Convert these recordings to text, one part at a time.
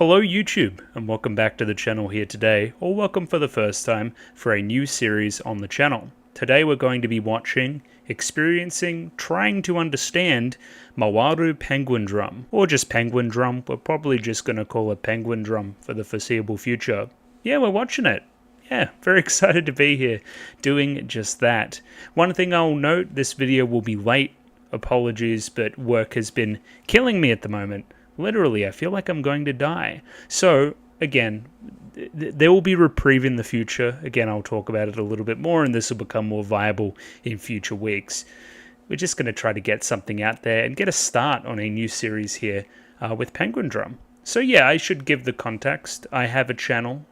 Hello YouTube, and welcome back to the channel here today, or welcome for the first time for a new series on the channel. Today we're going to be watching, experiencing, trying to understand Mawaru Penguindrum, or just Penguindrum. We're probably just going to call it Penguindrum for the foreseeable future. Yeah, we're watching it. Yeah, very excited to be here doing just that. One thing I'll note, this video will be late. Apologies, but work has been killing me at the moment. Literally, I feel like I'm going to die. So, again, there will be reprieve in the future. Again, I'll talk about it a little bit more, and this will become more viable in future weeks. We're just going to try to get something out there and get a start on a new series here with Penguindrum. So yeah, I should give the context. I have a channel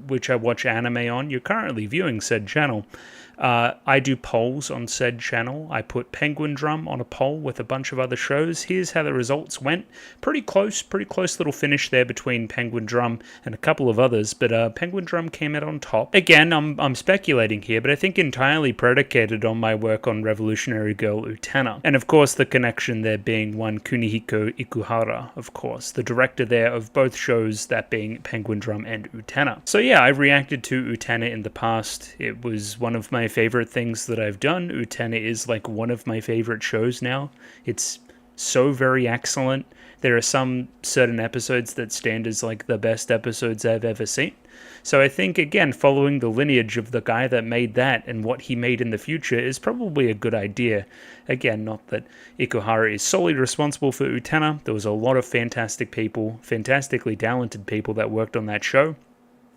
which I watch anime on. You're currently viewing said channel. I do polls on said channel. I put Penguindrum on a poll with a bunch of other shows. Here's how the results went. Pretty close little finish there between Penguindrum and a couple of others, but Penguindrum came out on top. Again, I'm speculating here, but I think entirely predicated on my work on Revolutionary Girl Utena. And of course, the connection there being one Kunihiko Ikuhara, of course, the director there of both shows, that being Penguindrum and Utena. So yeah, I reacted to Utena in the past. It was one of my favorite things that I've done. Utena is like one of my favorite shows now. It's so very excellent. There are some certain episodes that stand as like the best episodes I've ever seen. So I think, again, following the lineage of the guy that made that and what he made in the future is probably a good idea. Again, not that Ikuhara is solely responsible for Utena. There was a lot of fantastic people, fantastically talented people that worked on that show,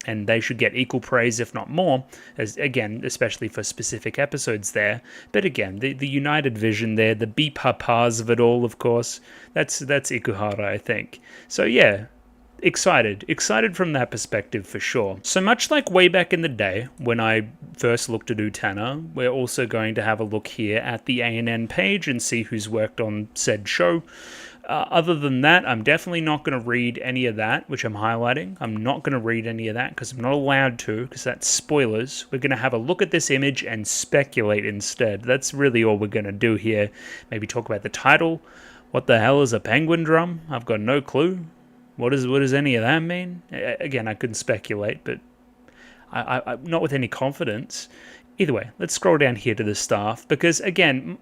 and they should get equal praise, if not more, as again, especially for specific episodes there. But again, the united vision there, the PiPs of it all, of course, that's Ikuhara, I think. So yeah, excited from that perspective for sure. So much like way back in the day when I first looked at Utena, we're also going to have a look here at the ANN page and see who's worked on said show. Other than that, I'm definitely not going to read any of that, which I'm highlighting. I'm not going to read any of that because I'm not allowed to, because that's spoilers. We're going to have a look at this image and speculate instead. That's really all we're going to do here. Maybe talk about the title. What the hell is a Penguindrum? I've got no clue. What does any of that mean? Again, I couldn't speculate, but I'm not with any confidence. Either way, let's scroll down here to the staff, because again,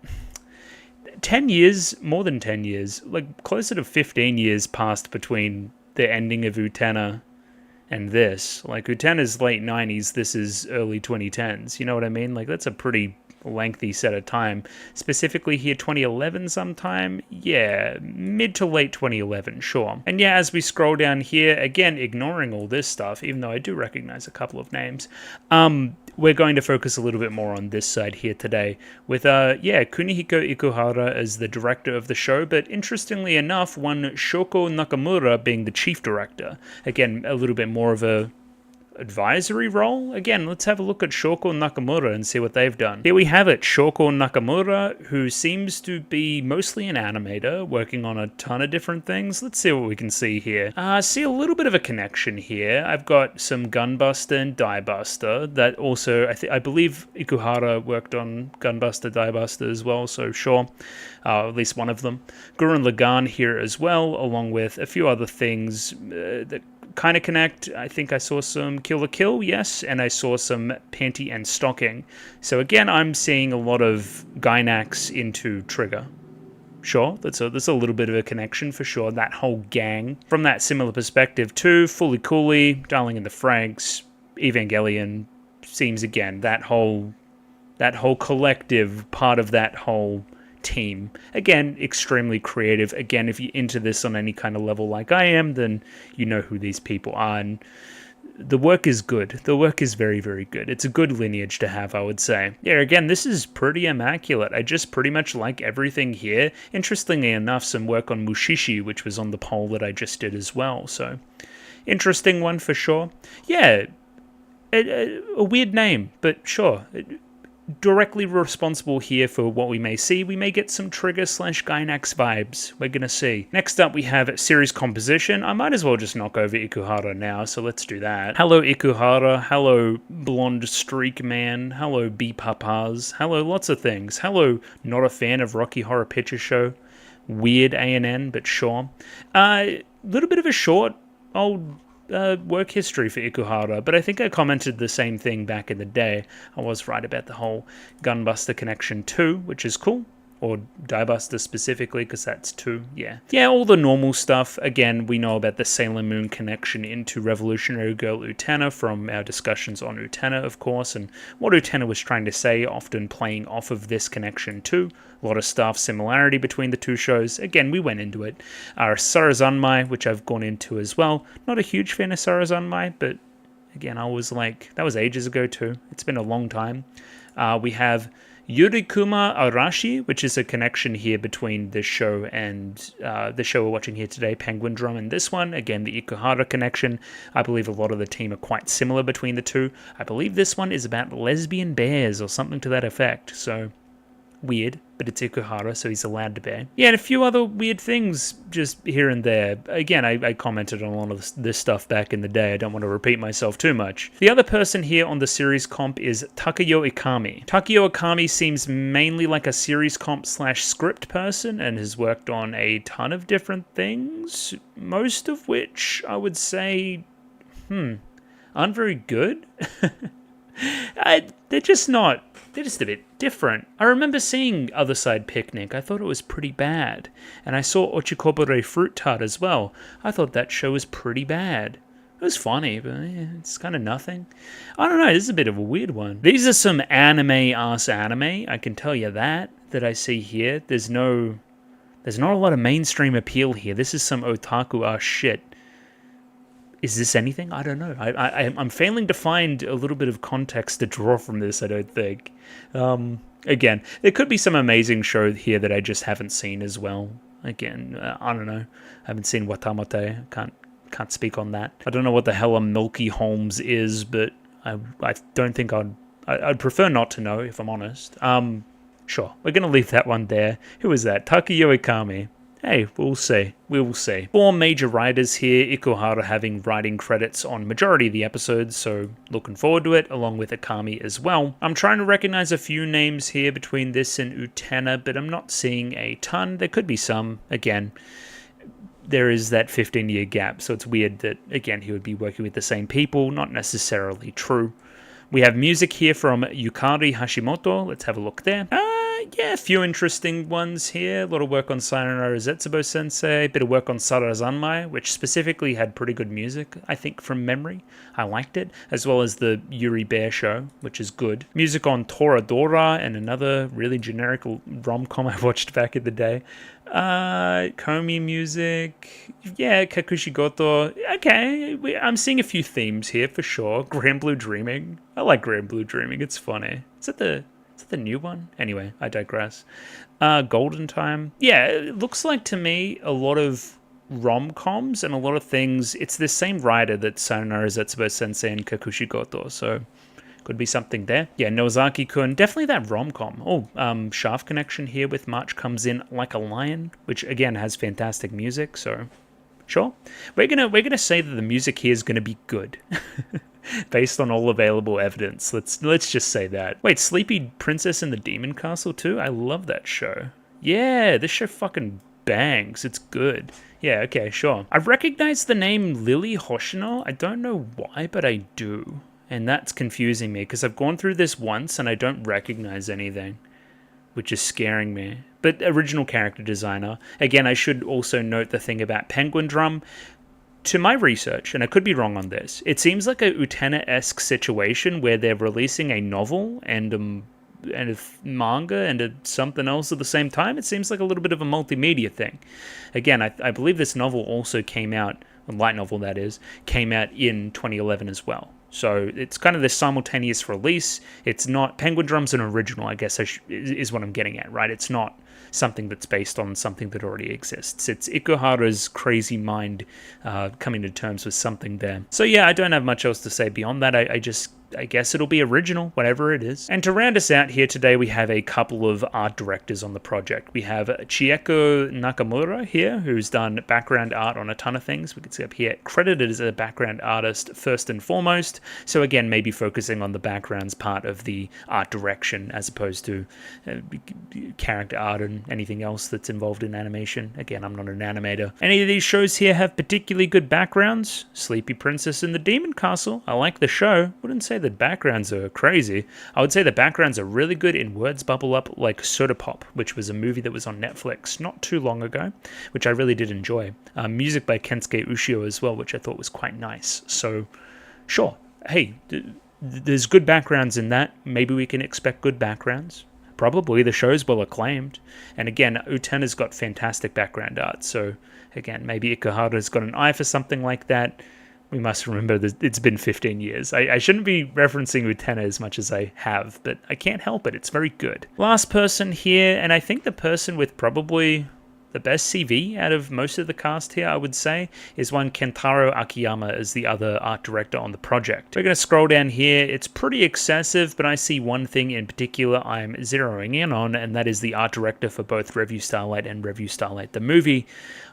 10 years, more than 10 years, like closer to 15 years passed between the ending of Utena and this. Like, Utena's late 90s, this is early 2010s, you know what I mean? Like, that's a pretty lengthy set of time. Specifically here, 2011 sometime? Yeah, mid to late 2011, sure. And yeah, as we scroll down here, again, ignoring all this stuff, even though I do recognize a couple of names, we're going to focus a little bit more on this side here today with, Kunihiko Ikuhara as the director of the show, but interestingly enough, one Shoko Nakamura being the chief director. Again, a little bit more of a advisory role? Again, let's have a look at Shoko Nakamura and see what they've done. Here we have it, Shoko Nakamura, who seems to be mostly an animator, working on a ton of different things. Let's see what we can see here. See a little bit of a connection here. I've got some Gunbuster and Diebuster. That also, I believe Ikuhara worked on Gunbuster, Diebuster as well, so sure. At least one of them. Gurren Lagann here as well, along with a few other things that kind of connect. I think I saw some Kill la Kill, yes, and I saw some Panty and Stocking. So again, I'm seeing a lot of Gainax into Trigger. Sure, that's a little bit of a connection for sure, that whole gang. From that similar perspective too, Fully Cooley, Darling in the Franxx, Evangelion, seems again, that whole collective part of that whole team. Again, extremely creative. Again, if you're into this on any kind of level like I am, then you know who these people are, and the work is good. The work is very, very good. It's a good lineage to have, I would say. Yeah, again, this is pretty immaculate. I just pretty much like everything here. Interestingly enough, some work on Mushishi, which was on the poll that I just did as well, so interesting one for sure. Yeah, a weird name, but sure. Directly responsible here for what we may see. We may get some Trigger/Gainax vibes. We're gonna see. Next up, we have series composition. I might as well just knock over Ikuhara now, so let's do that. Hello, Ikuhara. Hello, Blonde Streak Man. Hello, PiPs. Hello, lots of things. Hello, not a fan of Rocky Horror Picture Show. Weird ANN, but sure. Little bit of a short old work history for Ikuhara, but I think I commented the same thing back in the day. I was right about the whole Gunbuster connection too, which is cool. Or Diebuster specifically, because that's 2, yeah. Yeah, all the normal stuff. Again, we know about the Sailor Moon connection into Revolutionary Girl Utena from our discussions on Utena, of course, and what Utena was trying to say, often playing off of this connection too. A lot of staff similarity between the two shows. Again, we went into it. Sarazanmai, which I've gone into as well. Not a huge fan of Sarazanmai, but again, I was like, that was ages ago too. It's been a long time. We have Yurikuma Arashi, which is a connection here between this show and the show we're watching here today, Penguindrum, and this one. Again, the Ikuhara connection. I believe a lot of the team are quite similar between the two. I believe this one is about lesbian bears or something to that effect, so weird, but it's Ikuhara, so he's allowed to bear. Yeah, and a few other weird things just here and there. Again, I commented on a lot of this stuff back in the day. I don't want to repeat myself too much. The other person here on the series comp is Takayo Ikami. Takayo Ikami seems mainly like a series comp / script person and has worked on a ton of different things, most of which I would say, aren't very good. They're just a bit different. I remember seeing Other Side Picnic. I thought it was pretty bad. And I saw Ochikobore Fruit Tart as well. I thought that show was pretty bad. It was funny, but yeah, it's kind of nothing. I don't know, this is a bit of a weird one. These are some anime-ass anime, I can tell you that I see here. There's not a lot of mainstream appeal here. This is some otaku-ass shit. Is this anything? I don't know. I'm failing to find a little bit of context to draw from this, I don't think. Again, there could be some amazing show here that I just haven't seen as well. Again, I don't know. I haven't seen Watamate. Can't speak on that. I don't know what the hell a Milky Holmes is, but I don't think I'd prefer not to know, if I'm honest. Sure, we're going to leave that one there. Who is that? Takayo Ikami. Hey, we'll see. We will see. 4 major writers here, Ikuhara having writing credits on majority of the episodes, so looking forward to it, along with Ikami as well. I'm trying to recognize a few names here between this and Utena, but I'm not seeing a ton. There could be some. Again, there is that 15-year gap, so it's weird that, again, he would be working with the same people. Not necessarily true. We have music here from Yukari Hashimoto. Let's have a look there. Yeah, a few interesting ones here. A lot of work on Sayonara Zetsubo Sensei, a bit of work on Sarazanmai, which specifically had pretty good music, I think, from memory. I liked it, as well as the Yuri Bear show, which is good. Music on Toradora and another really generic rom-com I watched back in the day. Komi music. Yeah, Kakushigoto. Okay, I'm seeing a few themes here for sure. Grand Blue Dreaming. I like Grand Blue Dreaming. It's funny. Is that the new one? Anyway, I digress. Golden Time. Yeah, it looks like to me a lot of rom-coms and a lot of things. It's the same writer that Sayonara Zetsubo Sensei and Kakushigoto, so could be something there. Yeah, Nozaki-kun, definitely that rom-com. Oh, Shaft connection here with March Comes In Like a Lion, which again has fantastic music, so sure. We're gonna say that the music here is gonna be good. Based on all available evidence. Let's just say that. Wait, Sleepy Princess in the Demon Castle too? I love that show. Yeah, this show fucking bangs. It's good. Yeah, okay, sure. I recognize the name Lily Hoshino. I don't know why, but I do. And that's confusing me, because I've gone through this once and I don't recognize anything, which is scaring me. But original character designer. Again, I should also note the thing about Penguindrum. To my research, and I could be wrong on this, it seems like a Utena-esque situation where they're releasing a novel and a manga and something else at the same time. It seems like a little bit of a multimedia thing. Again, I believe this novel also came out, a light novel that is, came out in 2011 as well. So it's kind of this simultaneous release. It's not, Penguindrum's an original, I guess is what I'm getting at, right? It's not something that's based on something that already exists. It's Ikuhara's crazy mind coming to terms with something there. So yeah, I don't have much else to say beyond that. I just I guess it'll be original, whatever it is. And to round us out here today, we have a couple of art directors on the project. We have Chieko Nakamura here, who's done background art on a ton of things. We can see up here, credited as a background artist first and foremost. So again, maybe focusing on the backgrounds part of the art direction as opposed to character art and anything else that's involved in animation. Again, I'm not an animator. Any of these shows here have particularly good backgrounds. Sleepy Princess in the Demon Castle. I like the show. Wouldn't say the backgrounds are crazy. I would say the backgrounds are really good in Words Bubble Up, like Soda Pop, which was a movie that was on Netflix not too long ago, which I really did enjoy. Music by Kensuke Ushio as well, which I thought was quite nice. So, sure. Hey, there's good backgrounds in that. Maybe we can expect good backgrounds. Probably. The show's well acclaimed. And again, Utena's got fantastic background art. So again, maybe Ikuhara's got an eye for something like that. We must remember that it's been 15 years. I shouldn't be referencing Utena as much as I have, but I can't help it. It's very good. Last person here, and I think the person with probably the best CV out of most of the cast here, I would say, is one Kentaro Akiyama as the other art director on the project. We're going to scroll down here. It's pretty excessive, but I see one thing in particular I'm zeroing in on, and that is the art director for both Revue Starlight and Revue Starlight the movie.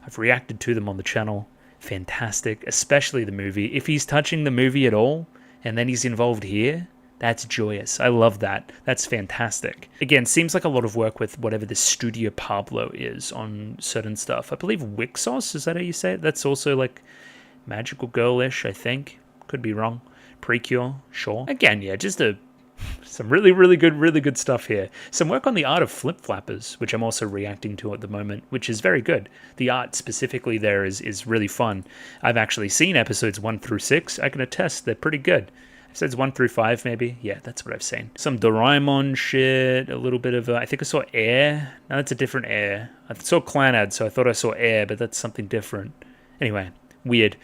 I've reacted to them on the channel. Fantastic, especially the movie. If he's touching the movie at all, and then he's involved here, that's joyous. I love that. That's fantastic. Again, seems like a lot of work with whatever the Studio Pablo is on certain stuff. I believe Wixos, is that how you say it? That's also like Magical Girl-ish, I think. Could be wrong. Precure, sure. Again, yeah, just some really good stuff here. Some work on the art of Flip Flappers, which I'm also reacting to at the moment, which is very good. The art specifically there is really fun. I've actually seen episodes 1 through 6. I can attest they're pretty good. Episodes 1 through 5, maybe? Yeah, that's what I've seen. Some Doraemon shit, a little bit of, I think I saw Air. No, that's a different Air. I saw Clanad, so I thought I saw Air, but that's something different. Anyway, weird.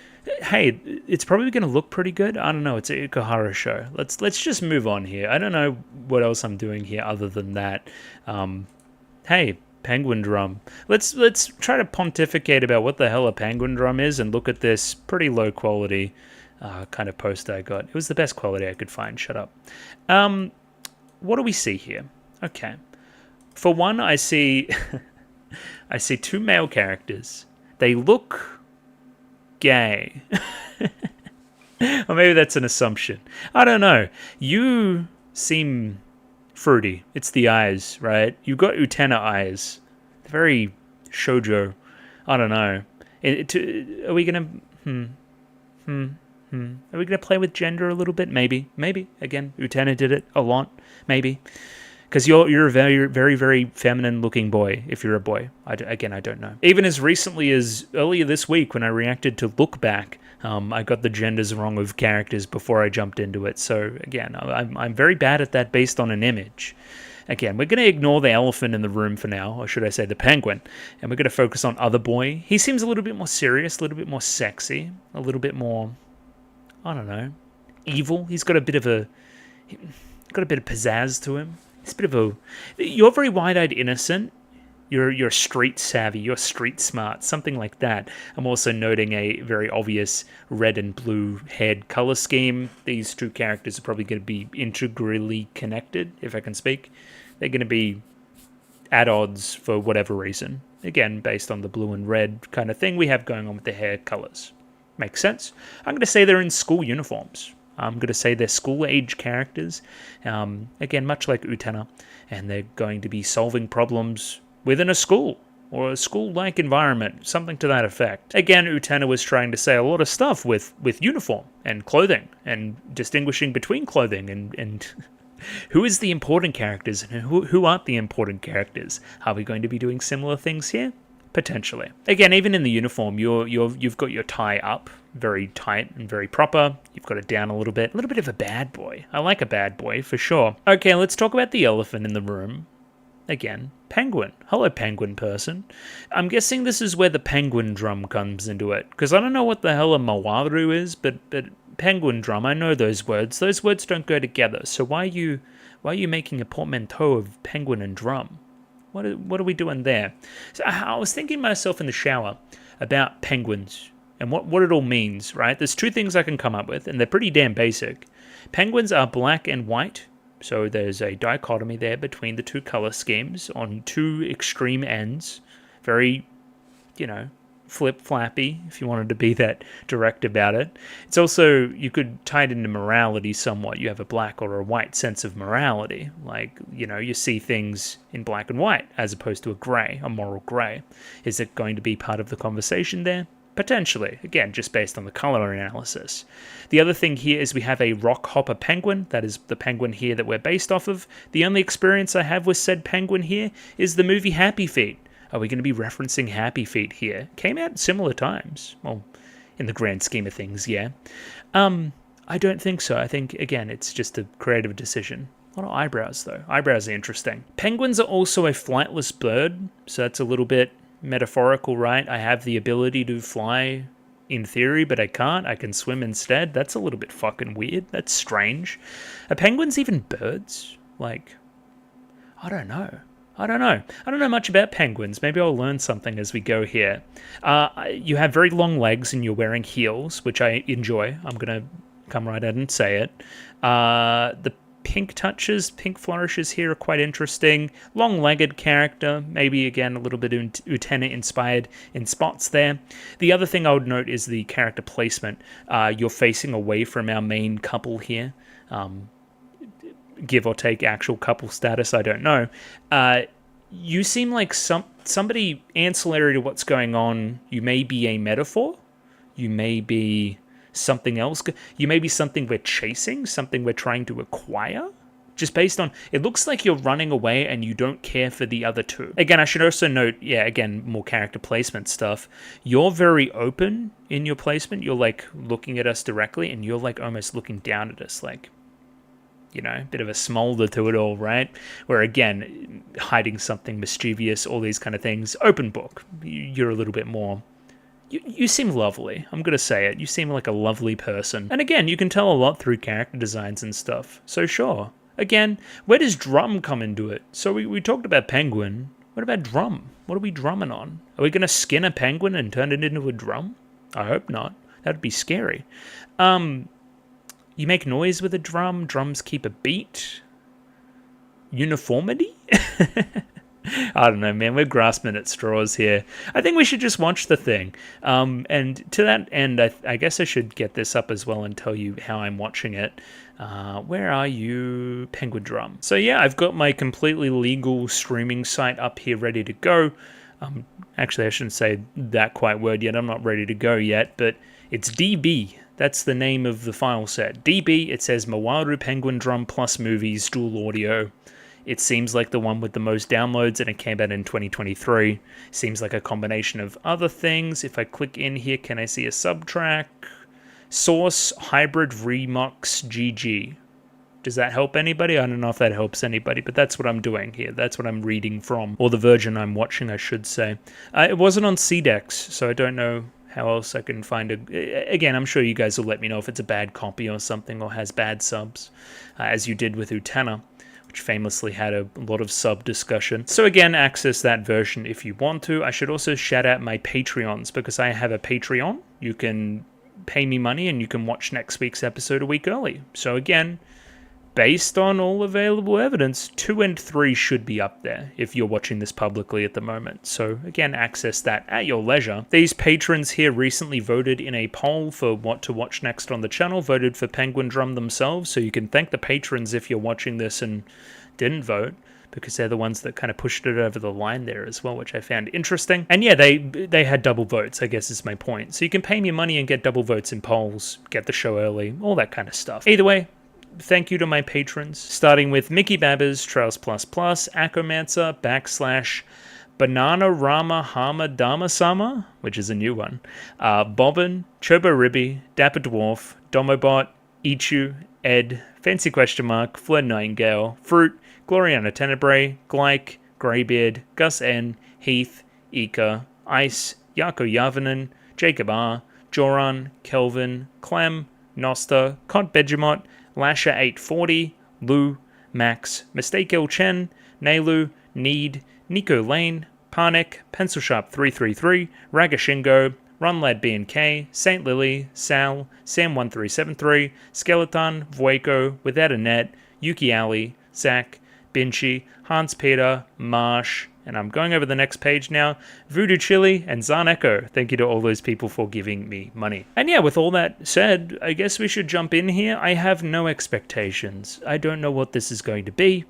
Hey, it's probably going to look pretty good. I don't know, it's an Ikuhara show. Let's just move on here. I don't know what else I'm doing here other than that. Hey, Penguindrum. Let's try to pontificate about what the hell a Penguindrum is and look at this pretty low quality kind of poster I got. It was the best quality I could find. Shut up. What do we see here? Okay. For one, I see I see two male characters. They look gay. Or maybe that's an assumption. I don't know. You seem fruity. It's the eyes, right? You've got Utena eyes. Very shoujo. I don't know. Are we going to... Are we going to play with gender a little bit? Maybe. Again, Utena did it a lot. Maybe. Because you're a very feminine looking boy, if you're a boy. I don't know. Even as recently as earlier this week when I reacted to Look Back, I got the genders wrong of characters before I jumped into it. So again, I'm very bad at that based on an image. Again, we're going to ignore the elephant in the room for now, or should I say the penguin, and we're going to focus on other boy. He seems a little bit more serious, a little bit more sexy, a little bit more... I don't know, evil. He's got a bit of pizzazz to him. It's a bit of a... You're very wide-eyed innocent. You're street savvy. You're street smart. Something like that. I'm also noting a very obvious red and blue head color scheme. These two characters are probably going to be integrally connected, if I can speak. They're going to be at odds for whatever reason. Again, based on the blue and red kind of thing we have going on with the hair colors. Makes sense. I'm going to say they're in school uniforms. I'm going to say they're school-age characters. Again, much like Utena. And they're going to be solving problems within a school. Or a school-like environment. Something to that effect. Again, Utena was trying to say a lot of stuff with uniform and clothing. And distinguishing between clothing and who is the important characters and who aren't the important characters. Are we going to be doing similar things here? Potentially. Again, even in the uniform, you've got your tie up, very tight and very proper. You've got it down a little bit of a bad boy. I like a bad boy, for sure. Okay, let's talk about the elephant in the room. Again, penguin. Hello, penguin person. I'm guessing this is where the Penguindrum comes into it, because I don't know what the hell a Mawaru is, but Penguindrum, I know those words. Those words don't go together, so why are you making a portmanteau of penguin and drum? What are we doing there? So I was thinking to myself in the shower about penguins and what it all means, right? There's two things I can come up with, and they're pretty damn basic. Penguins are black and white, so there's a dichotomy there between the two color schemes on two extreme ends. Very, flip-flappy, if you wanted to be that direct about it. It's also, you could tie it into morality somewhat. You have a black or a white sense of morality. Like, you see things in black and white as opposed to a moral grey. Is it going to be part of the conversation there? Potentially. Again, just based on the color analysis. The other thing here is we have a rock hopper penguin. That is the penguin here that we're based off of. The only experience I have with said penguin here is the movie Happy Feet. Are we going to be referencing Happy Feet here? Came out at similar times. Well, in the grand scheme of things, yeah. I don't think so. I think, again, it's just a creative decision. A lot of eyebrows, though. Eyebrows are interesting. Penguins are also a flightless bird, so that's a little bit metaphorical, right? I have the ability to fly in theory, but I can't. I can swim instead. That's a little bit fucking weird. That's strange. Are penguins even birds? Like, I don't know. I don't know much about penguins. Maybe I'll learn something as we go here. You have very long legs and you're wearing heels, which I enjoy. I'm going to come right out and say it. The pink flourishes here are quite interesting. Long-legged character, maybe again a little bit Utena inspired in spots there. The other thing I would note is the character placement. You're facing away from our main couple here. Give or take actual couple status, I don't know. You seem like somebody ancillary to what's going on. You may be a metaphor. You may be something else. You may be something we're chasing, something we're trying to acquire. Just based on, it looks like you're running away and you don't care for the other two. Again, I should also note, again, more character placement stuff. You're very open in your placement. You're like looking at us directly and you're like almost looking down at us, like, a bit of a smolder to it all, right? Where again, hiding something mischievous, all these kind of things. Open book. You're a little bit more. You seem lovely. I'm going to say it. You seem like a lovely person. And again, you can tell a lot through character designs and stuff. So sure. Again, where does drum come into it? So we talked about penguin. What about drum? What are we drumming on? Are we going to skin a penguin and turn it into a drum? I hope not. That'd be scary. You make noise with a drum. Drums keep a beat. Uniformity? I don't know, man. We're grasping at straws here. I think we should just watch the thing. And to that end, I guess I should get this up as well and tell you how I'm watching it. Where are you, Penguindrum? So yeah, I've got my completely legal streaming site up here ready to go. Actually, I shouldn't say that quite word yet. I'm not ready to go yet, but it's DB. That's the name of the file set. DB, it says Mawaru Penguindrum plus movies, dual audio. It seems like the one with the most downloads, and it came out in 2023. Seems like a combination of other things. If I click in here, can I see a subtrack? Source Hybrid Remux GG. Does that help anybody? I don't know if that helps anybody, but that's what I'm doing here. That's what I'm reading from, or the version I'm watching, I should say. It wasn't on CDEX, so I don't know how else I can find again, I'm sure you guys will let me know if it's a bad copy or something, or has bad subs, as you did with Utena, which famously had a lot of sub discussion. So again, access that version if you want to. I should also shout out my Patreons, because I have a Patreon. You can pay me money and you can watch next week's episode a week early. So again, based on all available evidence, 2 and 3 should be up there if you're watching this publicly at the moment. So again, access that at your leisure. These patrons here recently voted in a poll for what to watch next on the channel, voted for Penguindrum themselves, so you can thank the patrons if you're watching this and didn't vote, because they're the ones that kind of pushed it over the line there as well, which I found interesting. And yeah, they had double votes, I guess is my point. So you can pay me money and get double votes in polls, get the show early, all that kind of stuff. Either way, thank you to my patrons, starting with Mickey Babbers, Trails++, Akomancer, / Banana Rama Hama Dama Sama, which is a new one, Bobbin, Chobo Ribby, Dapper Dwarf, Domobot, Ichu, Ed, Fancy Question Mark, Fleur Nightingale, Fruit, Gloriana Tenebrae, Glyke, Greybeard, Gus N, Heath, Ika, Ice, Yako Yavanen, Jacob R, Joran, Kelvin, Clem, Nosta, Cont Begemot, Lasher 840, Lou, Max, Mistake Il Chen, Nailu, Need, Nico Lane, Parnik, Pencil Sharp 333, Ragashingo, Runlad B&K, Saint Lily, Sal, Sam1373, Skeleton, Vueko, Without a Net, Yuki Ali, Zach, Binchy, Hans Peter, Marsh, and I'm going over the next page now, Voodoo Chili, and Zarn Echo. Thank you to all those people for giving me money. And yeah, with all that said, I guess we should jump in here. I have no expectations. I don't know what this is going to be.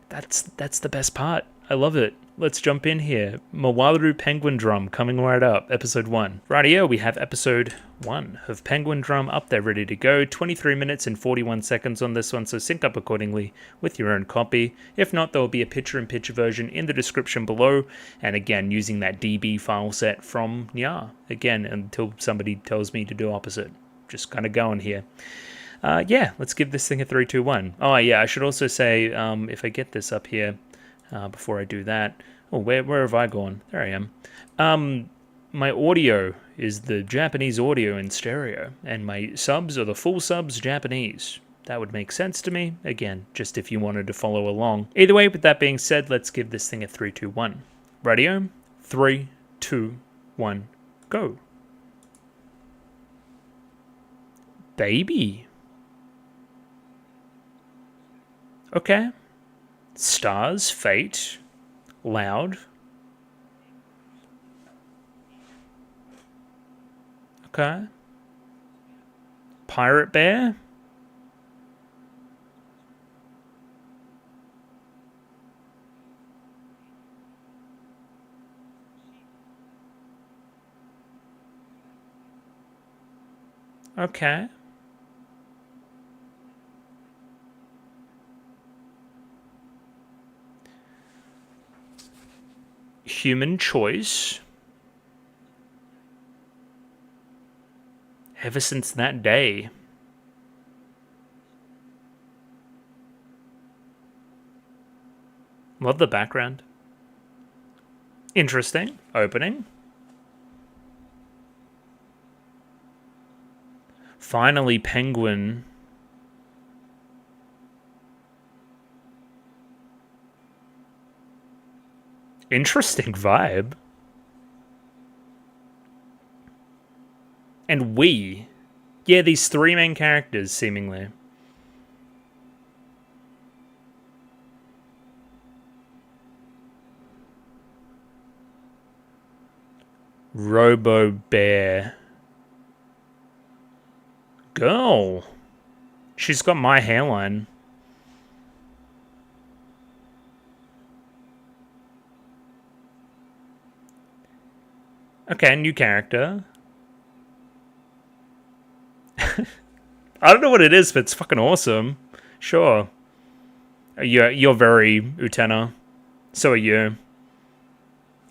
That's the best part. I love it. Let's jump in here. Mawaru Penguindrum coming right up, episode 1. Rightio, we have episode 1 of Penguindrum up there ready to go. 23 minutes and 41 seconds on this one, so sync up accordingly with your own copy. If not, there will be a picture-in-picture version in the description below. And again, using that DB file set from Nya. Again, until somebody tells me to do opposite. Just kind of going here. Yeah, let's give this thing a 3, 2, 1. Oh yeah, I should also say, if I get this up here, before I do that. Oh, where have I gone? There I am. My audio is the Japanese audio in stereo, and my subs are the full subs Japanese. That would make sense to me. Again, just if you wanted to follow along. Either way, with that being said, let's give this thing a 3, 2, 1. Radio, 3, 2, 1, go. Baby. Okay. Stars, Fate, Loud. Okay. Pirate Bear. Okay. Human choice. Ever since that day. Love the background. Interesting. Opening. Finally, Penguin. Interesting vibe. And we. Yeah, these 3 main characters, seemingly. Robo Bear. Girl. She's got my hairline. Okay, new character. I don't know what it is, but it's fucking awesome. Sure. You're very Utena. So are you.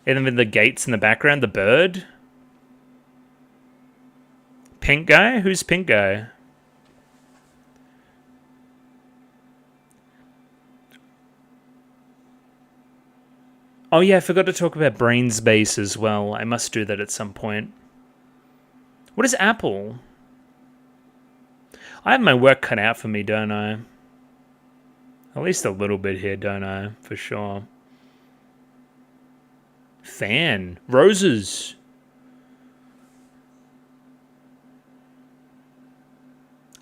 And then the gates in the background, the bird. Pink guy? Who's pink guy? Oh yeah, I forgot to talk about Brain's Base as well. I must do that at some point. What is Apple? I have my work cut out for me, don't I? At least a little bit here, don't I? For sure. Fan. Roses.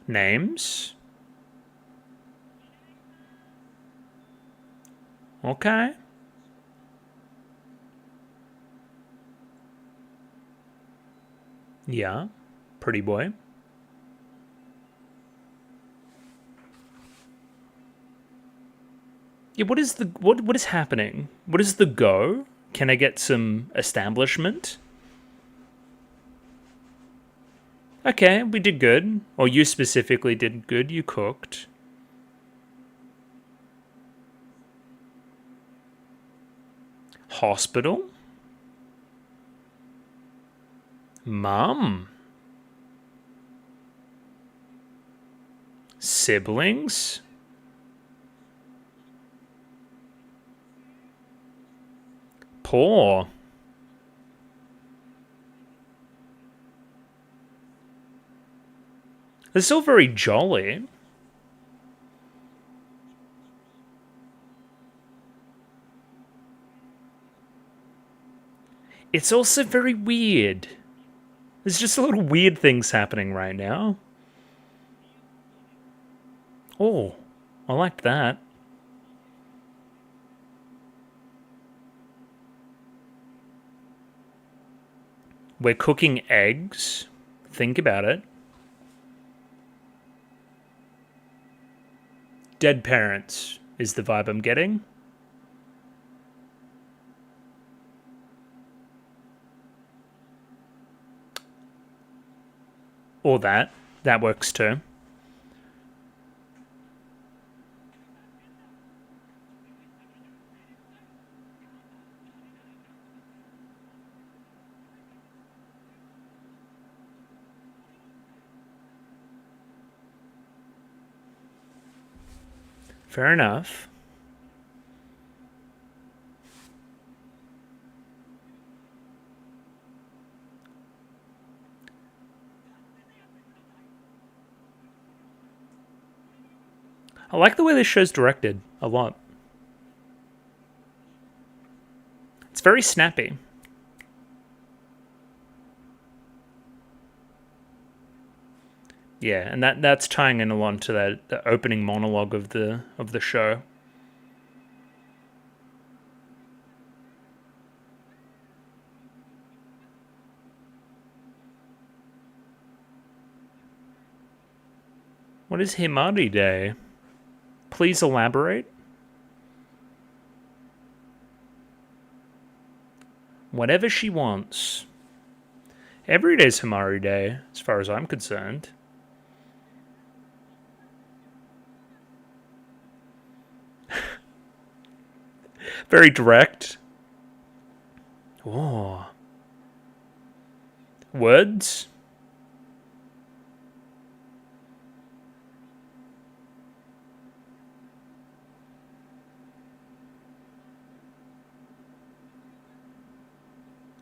Names. Okay. Yeah. Pretty boy. Yeah, what is what is happening? What is the go? Can I get some establishment? Okay, we did good. Or you specifically did good. You cooked. Hospital. Mom. Siblings. Poor. They're still very jolly. It's also very weird. There's just a little weird things happening right now. Oh, I liked that. We're cooking eggs. Think about it. Dead parents is the vibe I'm getting. Or that. That works too. Fair enough. I like the way this show's directed a lot. It's very snappy. Yeah, and that's tying in along to the opening monologue of the show. What is Himari Day? Please elaborate. Whatever she wants. Every day's Himari Day, as far as I'm concerned. Very direct. Oh. Words?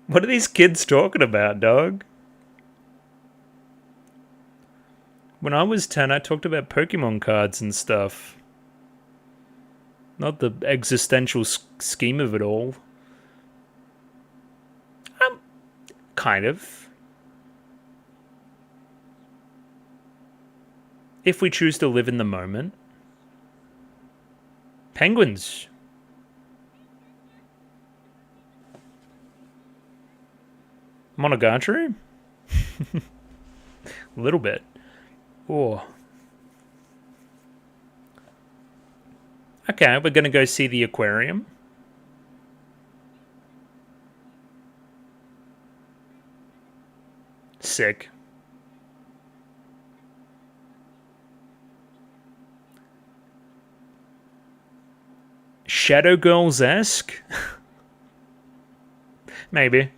What are these kids talking about, dog? When I was 10, I talked about Pokemon cards and stuff. Not the existential scheme of it all. Kind of. If we choose to live in the moment. Penguins. Monogatari? A little bit. Oh. Okay, we're going to go see the aquarium. Sick. Shadow Girls-esque? Maybe.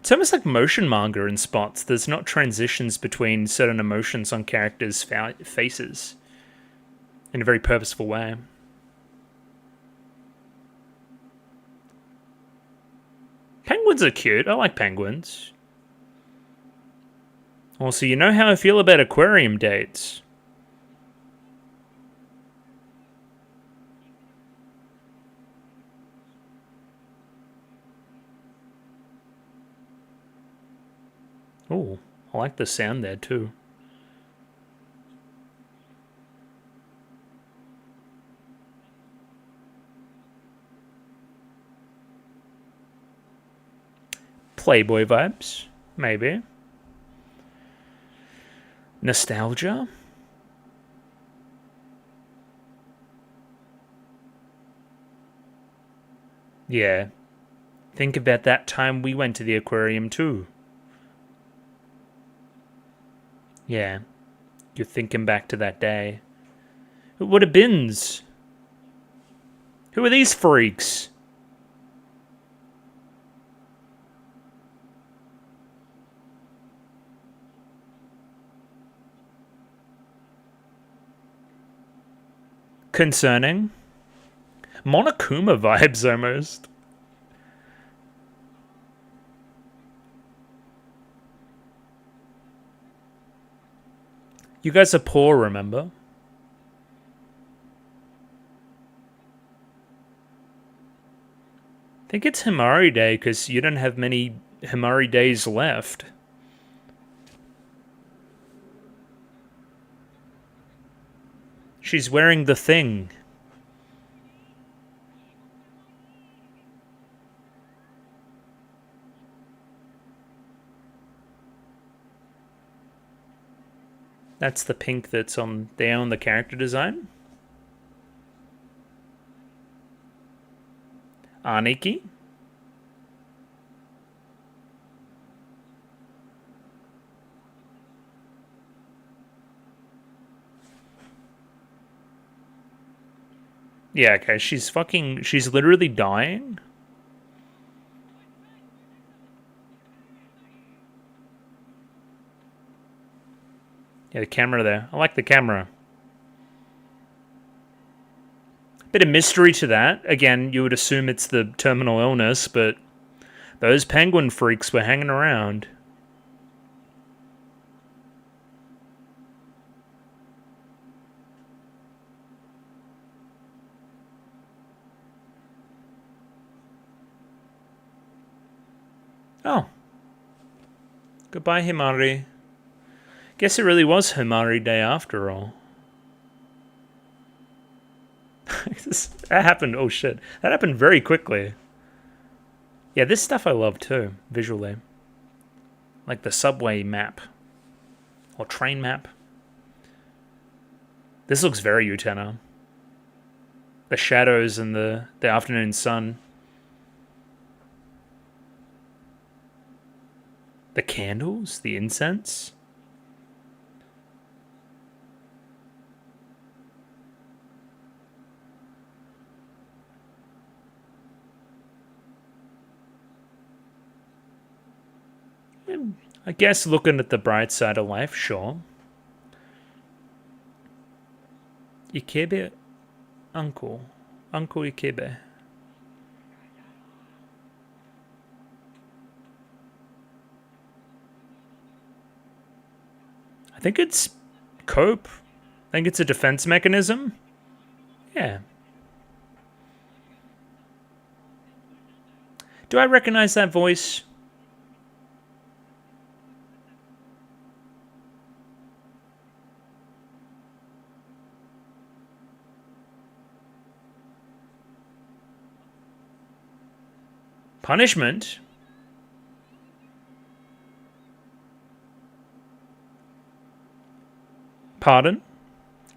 It's almost like motion manga in spots. There's not transitions between certain emotions on characters' faces in a very purposeful way. Penguins are cute. I like penguins. Also, you know how I feel about aquarium dates. Oh, I like the sound there too. Playboy vibes, maybe. Nostalgia? Yeah. Think about that time we went to the aquarium too. Yeah. You're thinking back to that day. What are bins? Who are these freaks? Concerning. Monokuma vibes almost. You guys are poor, remember? I think it's Himari Day because you don't have many Himari days left. She's wearing the thing. That's the pink that's on there on the character design. Aniki. Yeah, okay, she's literally dying. Yeah, the camera there. I like the camera. Bit of mystery to that. Again, you would assume it's the terminal illness, but those penguin freaks were hanging around. Oh. Goodbye, Himari. Guess it really was Himari Day after all. That happened, oh shit. That happened very quickly. Yeah, this stuff I love too, visually. Like the subway map. Or train map. This looks very Utena. The shadows and the afternoon sun. The candles? The incense? I guess looking at the bright side of life, sure. Ikebe Uncle. Uncle Ikebe. I think it's cope. I think it's a defense mechanism. Yeah. Do I recognize that voice? Punishment? Pardon?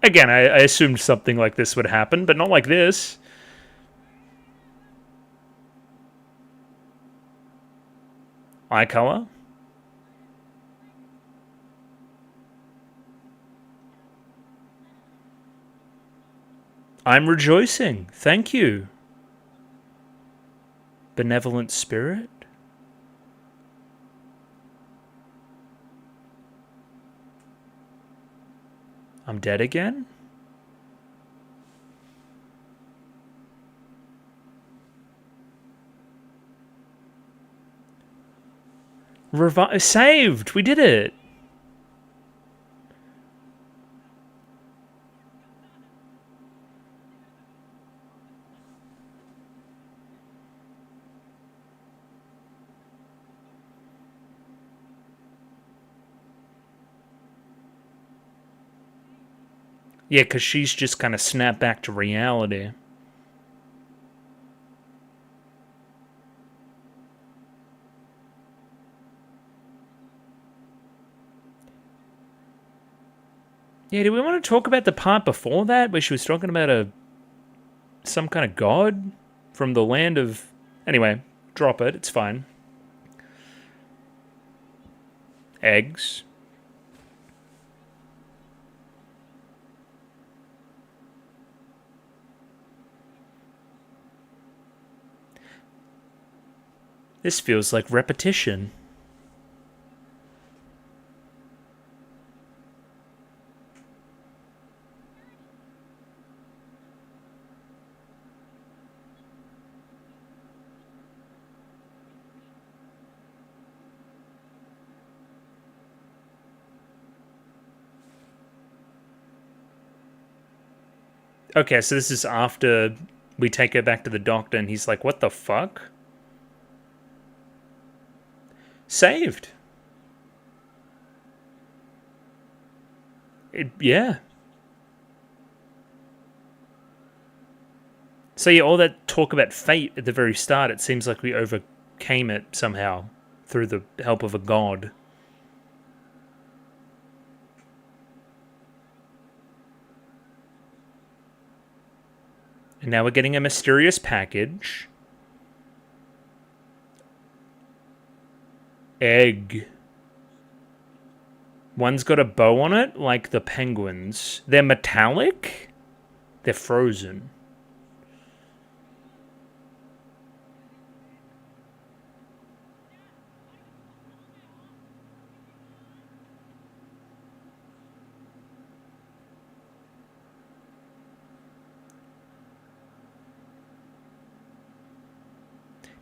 Again, I assumed something like this would happen, but not like this. Eye color? I'm rejoicing. Thank you. Benevolent spirit? I'm dead again? Saved! We did it! Yeah, because she's just kind of snapped back to reality. Yeah, do we want to talk about the part before that, where she was talking about some kind of god from the land of... Anyway, drop it, it's fine. Eggs. This feels like repetition. Okay, so this is after we take her back to the doctor and he's like, what the fuck? saved. Yeah. So yeah, all that talk about fate at the very start, it seems like we overcame it somehow through the help of a god. And now we're getting a mysterious package. Egg. One's got a bow on it, like the penguins. They're metallic? They're frozen.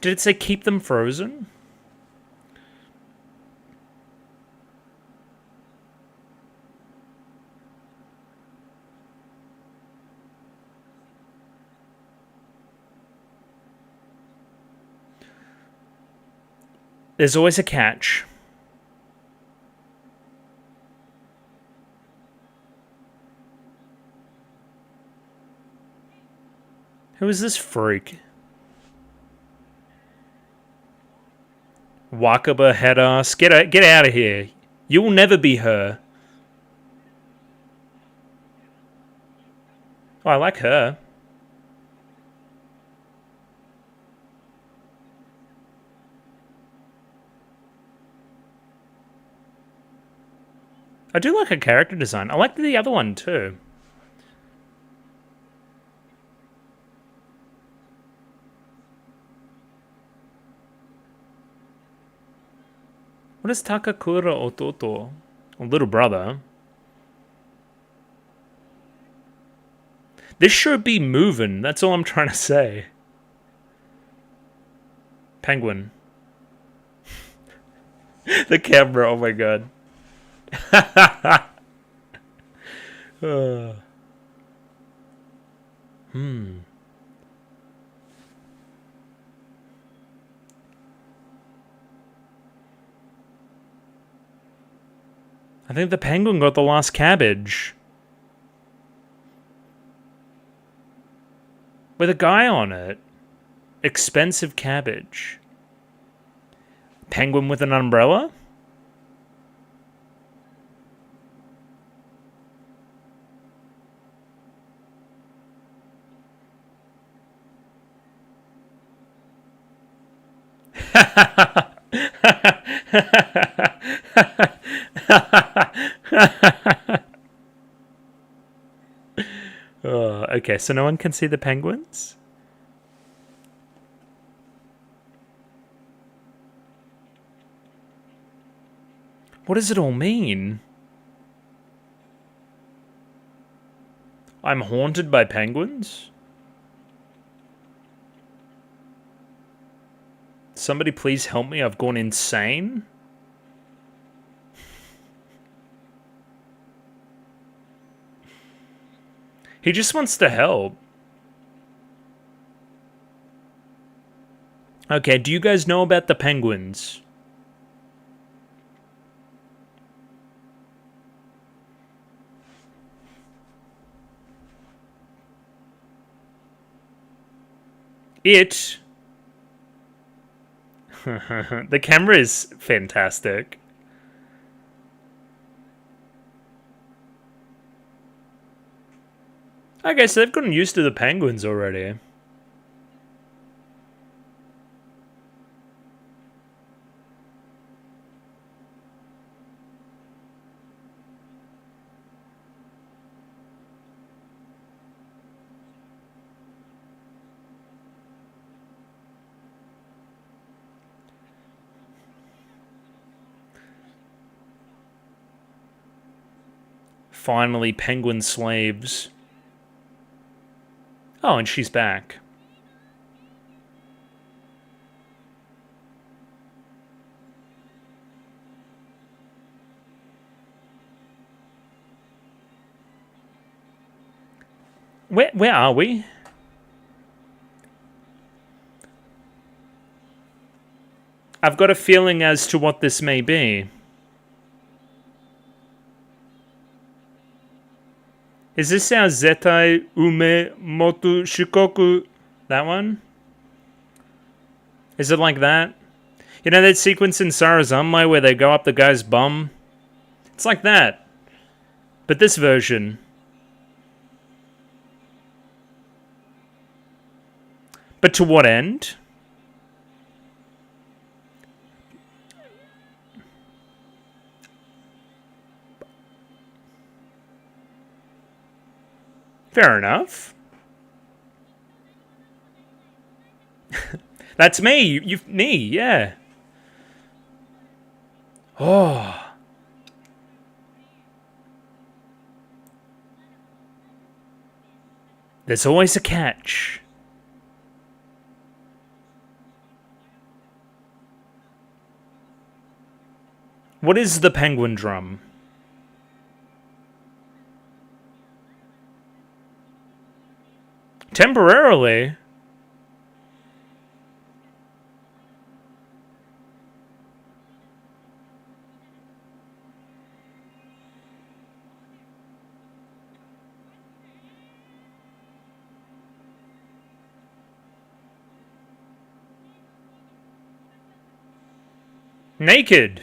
Did it say keep them frozen? There's always a catch. Who is this freak? Wakaba head ass. Get out of here. You will never be her. Oh, I like her. I do like her character design. I like the other one too. What is Takakura Ototo? A little brother. This should be moving. That's all I'm trying to say. Penguin. The camera, oh my god. I think the penguin got the last cabbage. With a guy on it. Expensive cabbage. Penguin with an umbrella? Oh, okay, so no one can see the penguins? What does it all mean? I'm haunted by penguins? Somebody please help me, I've gone insane? He just wants to help. Okay, do you guys know about the penguins? It... The camera is fantastic. Okay, so they've gotten used to the penguins already. Finally, penguin slaves. Oh, and she's back. Where are we? I've got a feeling as to what this may be. Is this our Zetai Ume Motu Shikoku? That one? Is it like that? You know that sequence in Sarazanmai where they go up the guy's bum? It's like that. But this version. But to what end? Fair enough. That's me. Me, yeah. Oh. There's always a catch. What is the Penguindrum? Temporarily? Naked.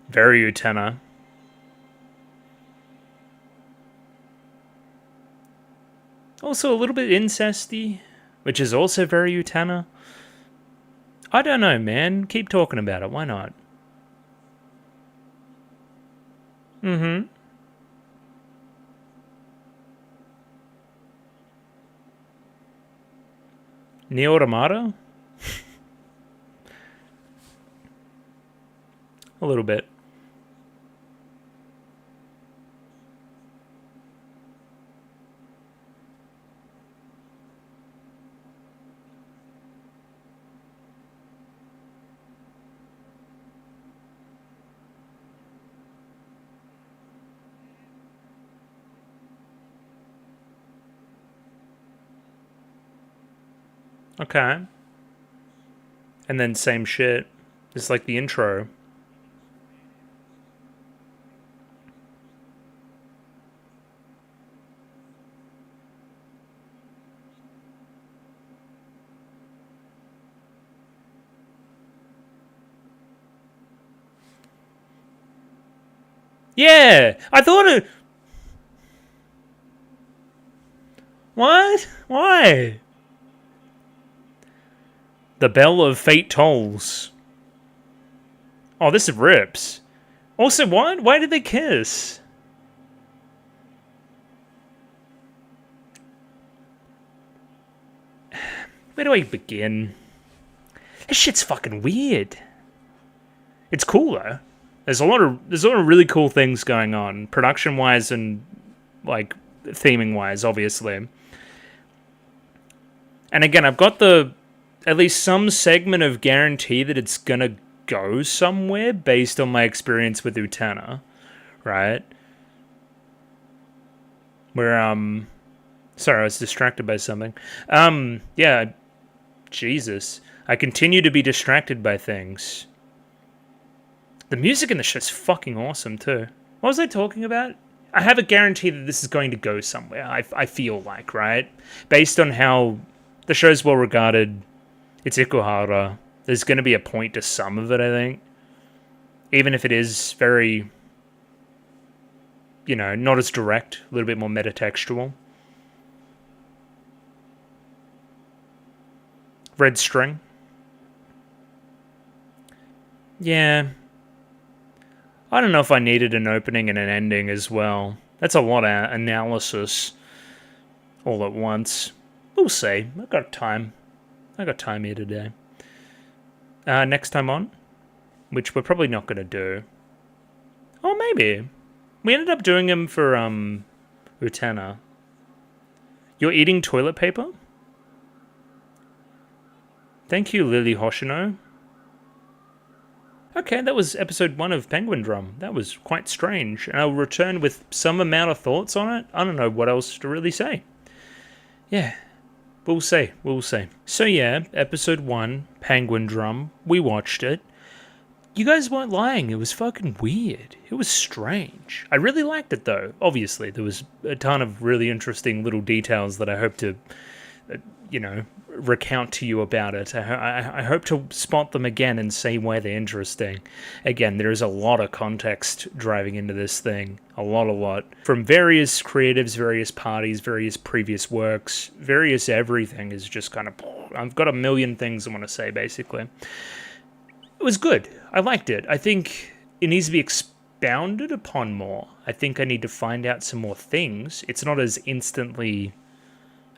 Very Utena. Also a little bit incesty, which is also very Utena. I don't know, man. Keep talking about it. Why not? Mm-hmm. Neo Automata? A little bit. Okay. And then same shit. It's like the intro. Yeah! I thought it... What? Why? The bell of fate tolls. Oh, this rips. Also, what? Why did they kiss? Where do I begin? This shit's fucking weird. It's cool though. There's a lot of really cool things going on, production wise and like theming wise, obviously. And again, I've got at least some segment of guarantee that it's gonna go somewhere based on my experience with Utena, right? Where sorry, I was distracted by something. Yeah, Jesus, I continue to be distracted by things. The music in the show's fucking awesome too. What was I talking about? I have a guarantee that this is going to go somewhere. I feel like, right? Based on how the show's well regarded. It's Ikuhara. There's going to be a point to some of it, I think. Even if it is very, not as direct, a little bit more metatextual. Red string. Yeah. I don't know if I needed an opening and an ending as well. That's a lot of analysis all at once. We'll see. I got time here today. Next time on, which we're probably not going to do. Oh, maybe. We ended up doing them for Utena. You're eating toilet paper? Thank you, Lily Hoshino. Okay, that was episode 1 of Penguindrum. That was quite strange, and I'll return with some amount of thoughts on it. I don't know what else to really say. Yeah, we'll see. So yeah, episode 1, Penguindrum, we watched it. You guys weren't lying, it was fucking weird. It was strange. I really liked it though. Obviously, there was a ton of really interesting little details that I hope to, recount to you about it. I hope to spot them again and say why they're interesting. Again, there is a lot of context driving into this thing. A lot. From various creatives, various parties, various previous works, various everything is just kind of... I've got a million things I want to say, basically. It was good. I liked it. I think it needs to be expounded upon more. I think I need to find out some more things. It's not as instantly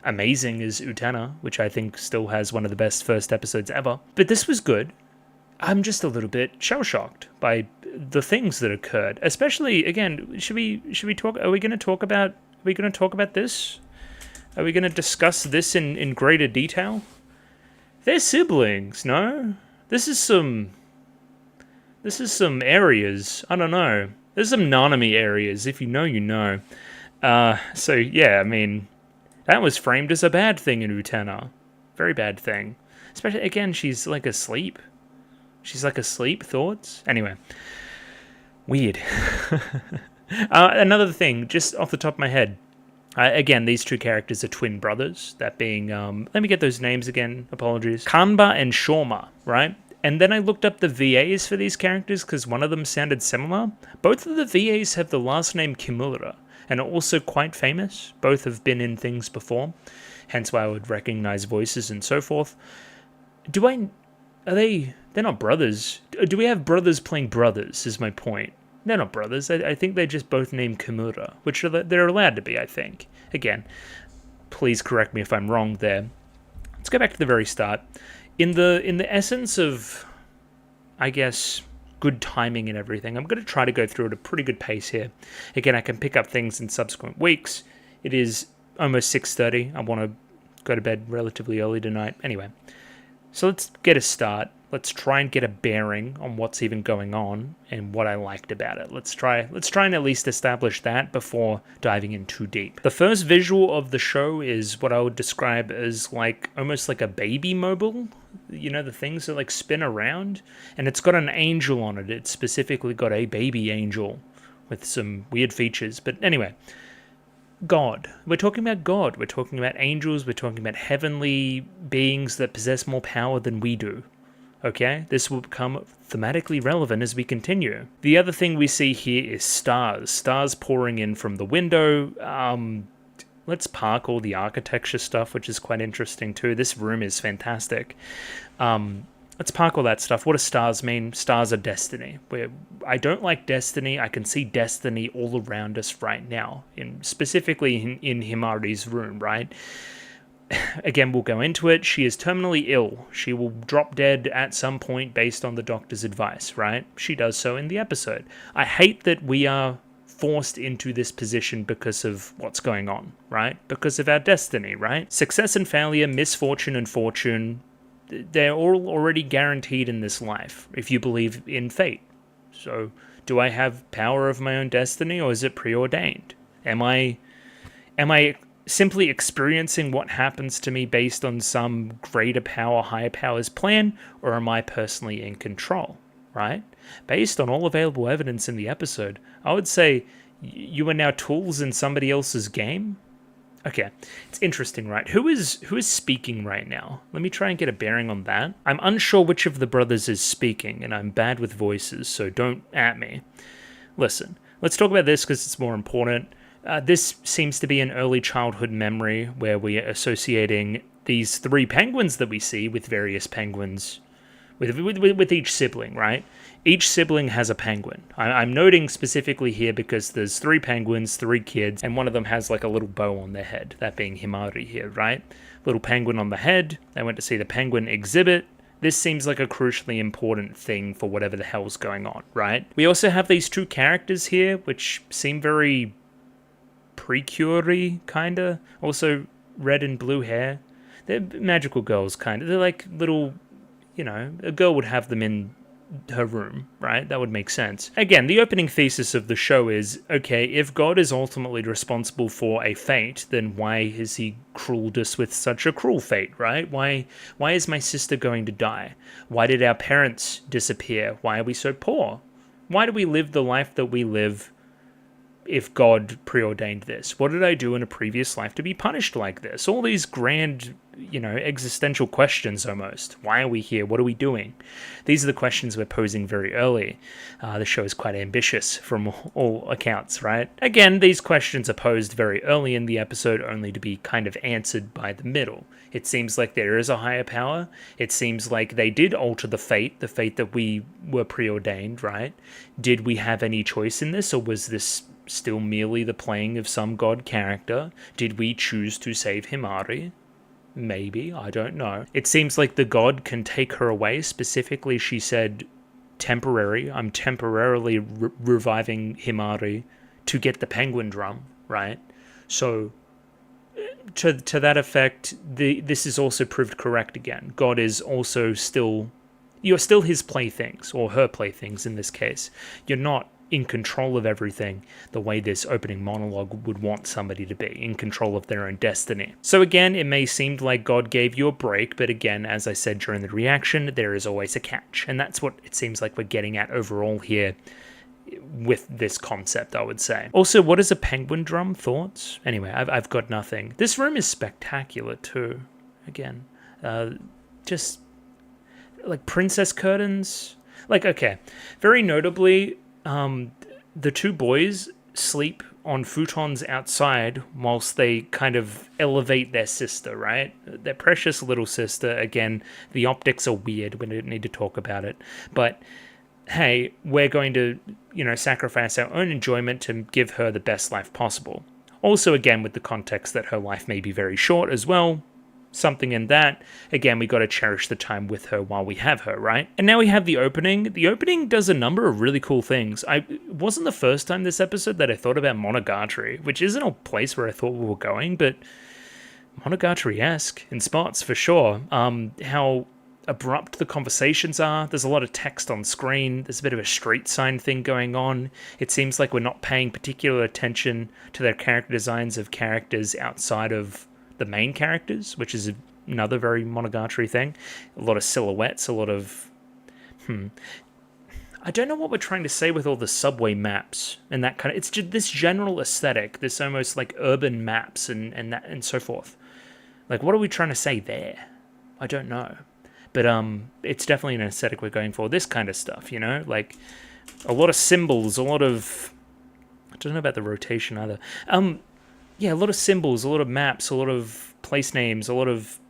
amazing as Utena, which I think still has one of the best first episodes ever. But this was good. I'm just a little bit shell-shocked by the things that occurred. Especially, again, should we talk? Are we going to talk about this? Are we going to discuss this in greater detail? They're siblings, no? This is some areas. I don't know. There's some Nanami areas. If you know, you know. So yeah, I mean, that was framed as a bad thing in Utena. Very bad thing. Especially, again, she's like asleep. Thoughts? Anyway. Weird. Another thing, just off the top of my head. Again, these two characters are twin brothers. That being, let me get those names again. Apologies. Kanba and Shoma, right? And then I looked up the VAs for these characters because one of them sounded similar. Both of the VAs have the last name Kimura and are also quite famous. Both have been in things before, hence why I would recognize voices and so forth. They're not brothers. Do we have brothers playing brothers, is my point. They're not brothers. I think they're just both named Kimura, which they're allowed to be, I think. Again, please correct me if I'm wrong there. Let's go back to the very start. In the essence of, I guess, good timing and everything, I'm going to try to go through at a pretty good pace here. Again, I can pick up things in subsequent weeks. It is almost 6:30. I want to go to bed relatively early tonight. Anyway, so let's get a start. Let's try and get a bearing on what's even going on and what I liked about it. Let's try and at least establish that before diving in too deep. The first visual of the show is what I would describe as like almost like a baby mobile. You know, the things that like spin around, and it's got an angel on it. It's specifically got a baby angel with some weird features. But anyway, God. We're talking about God. We're talking about angels. We're talking about heavenly beings that possess more power than we do. Okay, this will become thematically relevant as we continue. The other thing we see here is stars pouring in from the window. Let's park all the architecture stuff, which is quite interesting too. This room is fantastic. Let's park all that stuff. What do stars mean? Stars are destiny. I don't like destiny. I can see destiny all around us right now, specifically in Himari's room, right? Again, we'll go into it. She is terminally ill. She will drop dead at some point based on the doctor's advice, right? She does so in the episode. I hate that we are forced into this position because of what's going on, right? Because of our destiny, right? Success and failure, misfortune and fortune, they're all already guaranteed in this life, if you believe in fate. So, do I have power of my own destiny, or is it preordained? Am I simply experiencing what happens to me based on some greater power, higher power's plan, or am I personally in control, right? Based on all available evidence in the episode, I would say you are now tools in somebody else's game. Okay, it's interesting, right? Who is speaking right now? Let me try and get a bearing on that. I'm unsure which of the brothers is speaking, and I'm bad with voices, so don't at me. Listen, let's talk about this because it's more important. This seems to be an early childhood memory where we are associating these 3 penguins that we see with various penguins, with each sibling, right? Each sibling has a penguin. I'm noting specifically here because there's 3 penguins, 3 kids, and one of them has like a little bow on their head, that being Himari here, right? Little penguin on the head. They went to see the penguin exhibit. This seems like a crucially important thing for whatever the hell's going on, right? We also have these 2 characters here, which seem very Precure-y, kinda. Also, red and blue hair. They're magical girls, kinda. They're like little, a girl would have them in her room, right? That would make sense. Again, the opening thesis of the show is, okay, if God is ultimately responsible for a fate, then why is he crueled us with such a cruel fate, right? Why is my sister going to die? Why did our parents disappear? Why are we so poor? Why do we live the life that we live if God preordained this? What did I do in a previous life to be punished like this? All these grand, existential questions almost. Why are we here? What are we doing? These are the questions we're posing very early. The show is quite ambitious from all accounts, right? Again, these questions are posed very early in the episode only to be kind of answered by the middle. It seems like there is a higher power. It seems like they did alter the fate that we were preordained, right? Did we have any choice in this, or was this still merely the playing of some god character? Did we choose to save Himari? Maybe, I don't know. It seems like the god can take her away. Specifically, she said, temporary. I'm temporarily reviving Himari to get the Penguindrum, right? So, to that effect, this is also proved correct again. God is also still... You're still his playthings, or her playthings in this case. You're not in control of everything the way this opening monologue would want somebody to be, in control of their own destiny. So again, it may seem like God gave you a break, but again, as I said during the reaction, there is always a catch, and that's what it seems like we're getting at overall here with this concept, I would say. Also, what is a Penguindrum? Thoughts? Anyway, I've got nothing. This room is spectacular too. Again, just like princess curtains. Like, okay, very notably, the two boys sleep on futons outside whilst they kind of elevate their sister, right? Their precious little sister. Again, the optics are weird. We don't need to talk about it. But hey, we're going to, sacrifice our own enjoyment to give her the best life possible. Also, again, with the context that her life may be very short as well. Something in that. Again, we got to cherish the time with her while we have her, right? And now we have the opening. The opening does a number of really cool things. It wasn't the first time this episode that I thought about Monogatari, which isn't a place where I thought we were going, but Monogatari-esque in spots for sure. How abrupt the conversations are. There's a lot of text on screen. There's a bit of a street sign thing going on. It seems like we're not paying particular attention to their character designs of characters outside of the main characters, which is another very Monogatari thing. A lot of silhouettes, a lot of... I don't know what we're trying to say with all the subway maps and that kind of... It's just this general aesthetic, this almost like urban maps and that and so forth. Like, what are we trying to say there? I don't know. But it's definitely an aesthetic we're going for. This kind of stuff, Like, a lot of symbols, a lot of... I don't know about the rotation either. Yeah, a lot of symbols, a lot of maps, a lot of place names, a lot of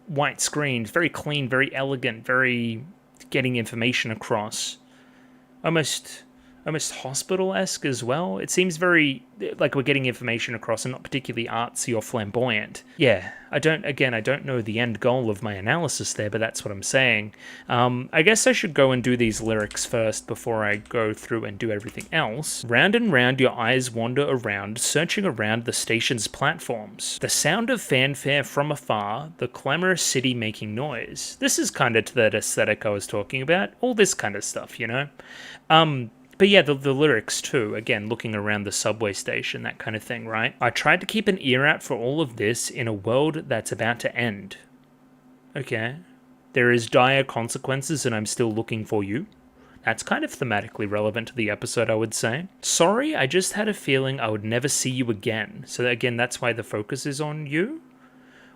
white screens. Very clean, very elegant, very getting information across. Almost hospital-esque as well. It seems very like we're getting information across and not particularly artsy or flamboyant. Yeah, I don't know the end goal of my analysis there, but that's what I'm saying. I guess I should go and do these lyrics first before I go through and do everything else. Round and round your eyes wander around, searching around the station's platforms. The sound of fanfare from afar, the clamorous city making noise. This is kind of to that aesthetic I was talking about. All this kind of stuff, But yeah, the lyrics too, again, looking around the subway station, that kind of thing, right? I tried to keep an ear out for all of this in a world that's about to end. Okay. There is dire consequences and I'm still looking for you. That's kind of thematically relevant to the episode, I would say. Sorry, I just had a feeling I would never see you again. So again, that's why the focus is on you.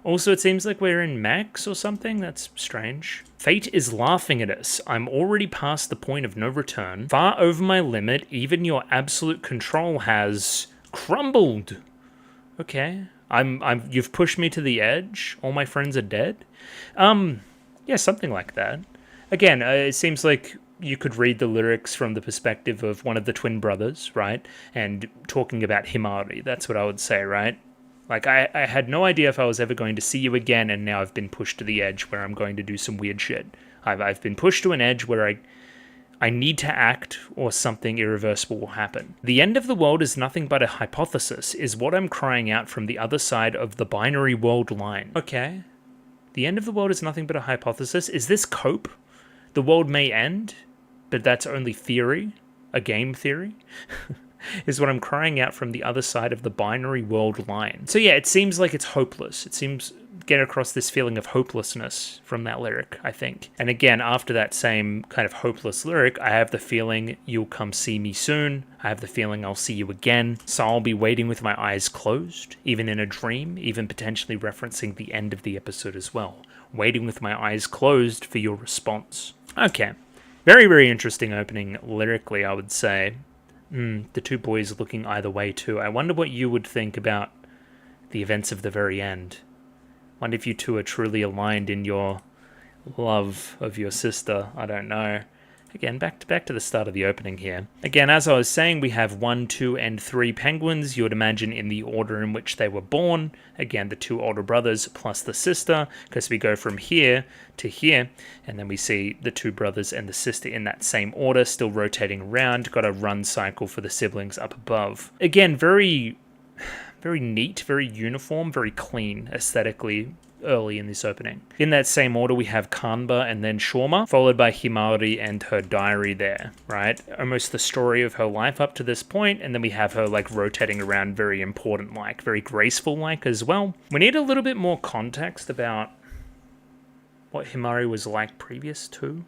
Also, it seems like we're in Max or something. That's strange. Fate is laughing at us. I'm already past the point of no return. Far over my limit, even your absolute control has crumbled. Okay. You've pushed me to the edge. All my friends are dead. Yeah, something like that. Again, it seems like you could read the lyrics from the perspective of one of the twin brothers, right? And talking about Himari. That's what I would say, right? Like, I had no idea if I was ever going to see you again, and now I've been pushed to the edge where I'm going to do some weird shit. I've been pushed to an edge where I need to act or something irreversible will happen. The end of the world is nothing but a hypothesis, is what I'm crying out from the other side of the binary world line. Okay. The end of the world is nothing but a hypothesis. Is this cope? The world may end? but that's only theory, a game theory, is what I'm crying out from the other side of the binary world line. So yeah, it seems like it's hopeless. It seems get across this feeling of hopelessness from that lyric, I think. And again, after that same kind of hopeless lyric, I have the feeling you'll come see me soon. I have the feeling I'll see you again. So I'll be waiting with my eyes closed, even in a dream, even potentially referencing the end of the episode as well. Waiting with my eyes closed for your response. Okay. Very, very interesting opening lyrically, I would say. The two boys looking either way too. I wonder what you would think about the events of the very end. Wonder if you two are truly aligned in your love of your sister. I don't know. Again, back to the start of the opening here. Again, as I was saying, we have 1, 2, and 3 penguins. You would imagine in the order in which they were born. Again, the 2 older brothers plus the sister, because we go from here to here, and then we see the 2 brothers and the sister in that same order, still rotating around. Got a run cycle for the siblings up above. Again, very neat, very uniform, very clean aesthetically early in this opening. In that same order, we have Kanba and then Shorma, followed by Himari and her diary there, right? Almost the story of her life up to this point, and then we have her like rotating around very important like, very graceful like as well. We need a little bit more context about what Himari was like previous to.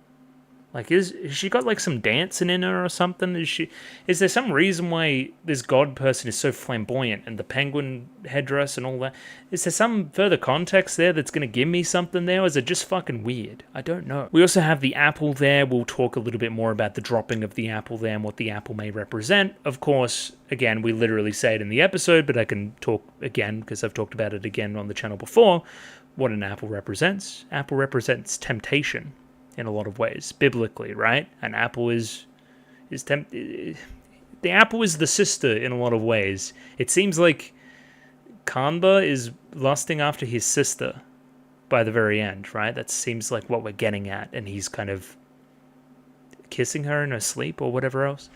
Like, has she got, like, some dancing in her or something? Is there some reason why this god person is so flamboyant and the penguin headdress and all that? Is there some further context there that's going to give me something there, or is it just fucking weird? I don't know. We also have the apple there. We'll talk a little bit more about the dropping of the apple there and what the apple may represent. Of course, again, we literally say it in the episode, but I can talk again because I've talked about it again on the channel before. What an apple represents. Apple represents temptation. In a lot of ways, biblically, right? An apple the apple is the sister in a lot of ways. It seems like Kanba is lusting after his sister by the very end, right? That seems like what we're getting at, and he's kind of kissing her in her sleep or whatever else.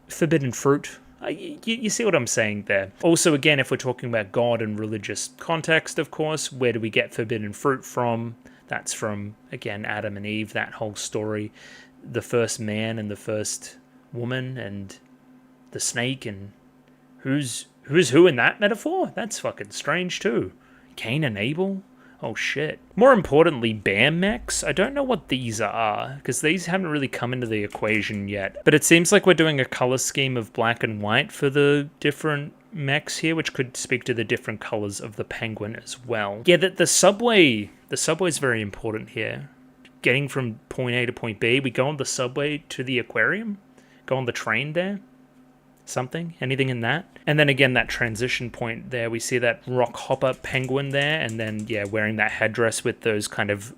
Forbidden fruit. You see what I'm saying there. Also, again, if we're talking about God and religious context, of course, where do we get forbidden fruit from? That's from, again, Adam and Eve, that whole story. The first man and the first woman and the snake, and who's who in that metaphor? That's fucking strange too. Cain and Abel? Oh shit. More importantly, bear mechs. I don't know what these are, because these haven't really come into the equation yet. But it seems like we're doing a color scheme of black and white for the different mechs here, which could speak to the different colors of the penguin as well. Yeah, the subway is very important here. Getting from point A to point B, we go on the subway to the aquarium, go on the train there, anything in that. And then again, that transition point there, we see that rock hopper penguin there, and then, yeah, wearing that headdress with those kind of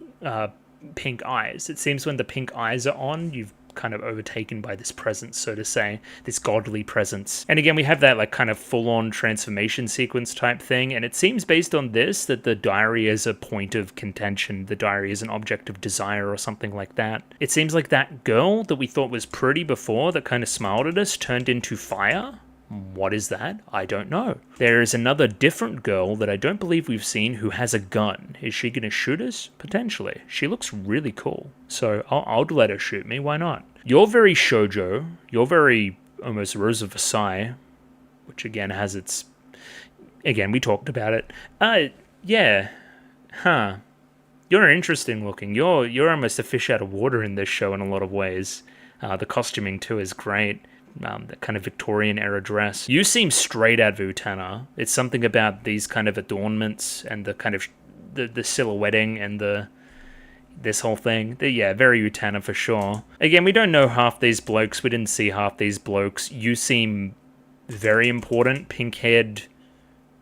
pink eyes. It seems when the pink eyes are on, you've kind of overtaken by this presence, so to say, this godly presence. And again, we have that like kind of full-on transformation sequence type thing, and it seems based on this that the diary is a point of contention. The diary is an object of desire or something like that. It seems like that girl that we thought was pretty before, that kind of smiled at us, turned into fire. What is that? I don't know. There is another different girl that I don't believe we've seen who has a gun. Is she going to shoot us? Potentially. She looks really cool. So I'll let her shoot me. Why not? You're very shoujo. You're very almost Rose of Versailles, which again has its... Again, we talked about it. Yeah. Huh. You're interesting looking. You're almost a fish out of water in this show in a lot of ways. The costuming too is great. That kind of Victorian era dress. You seem straight out of Utena. It's something about these kind of adornments and the kind of the silhouetting and this whole thing. Yeah, very Utena for sure. Again, we don't know half these blokes. We didn't see half these blokes. You seem very important. Pink-haired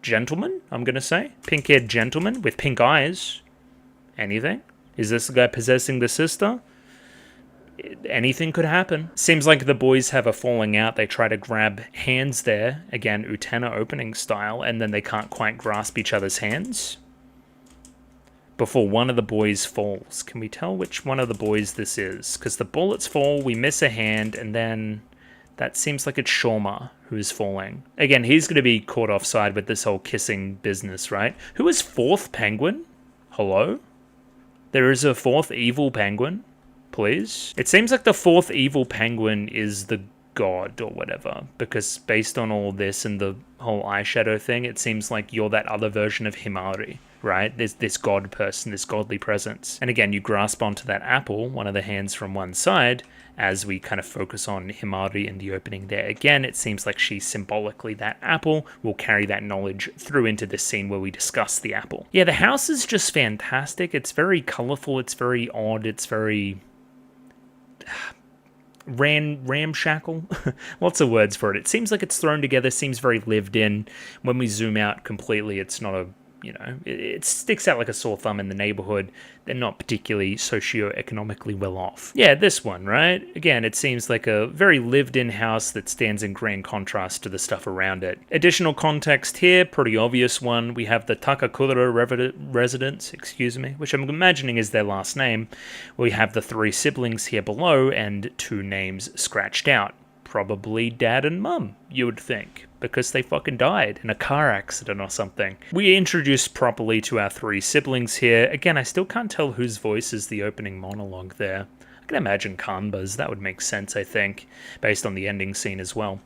gentleman, I'm going to say. Pink-haired gentleman with pink eyes. Anything? Is this the guy possessing the sister? Anything could happen. Seems like the boys have a falling out. They try to grab hands there. Again, Utena opening style. And then they can't quite grasp each other's hands before one of the boys falls. Can we tell which one of the boys this is? Because the bullets fall, we miss a hand, and then that seems like it's Shorma who is falling. Again, he's going to be caught offside with this whole kissing business, right? Who is fourth penguin? Hello? There is a fourth evil penguin? please. It seems like the fourth evil penguin is the god or whatever, because based on all this and the whole eyeshadow thing, it seems like you're that other version of Himari, right? There's this god person, this godly presence. And again, you grasp onto that apple, one of the hands from one side, as we kind of focus on Himari in the opening there. Again, it seems like she's symbolically that apple. We'll carry that knowledge through into this scene where we discuss the apple. Yeah, the house is just fantastic. It's very colorful. It's very odd. It's very ramshackle. Lots of words for it. It seems like it's thrown together, seems very lived in. When we zoom out completely, it's not a, it sticks out like a sore thumb in the neighborhood. They're not particularly socio-economically well off. Yeah, this one, right? Again, it seems like a very lived-in house that stands in grand contrast to the stuff around it. Additional context here, pretty obvious one. We have the Takakura residence, which I'm imagining is their last name. We have the three siblings here below and two names scratched out. Probably dad and mum, you would think, because they fucking died in a car accident or something. We introduced properly to our three siblings here. Again, I still can't tell whose voice is the opening monologue there. I can imagine Kanba's. That would make sense, I think, based on the ending scene as well.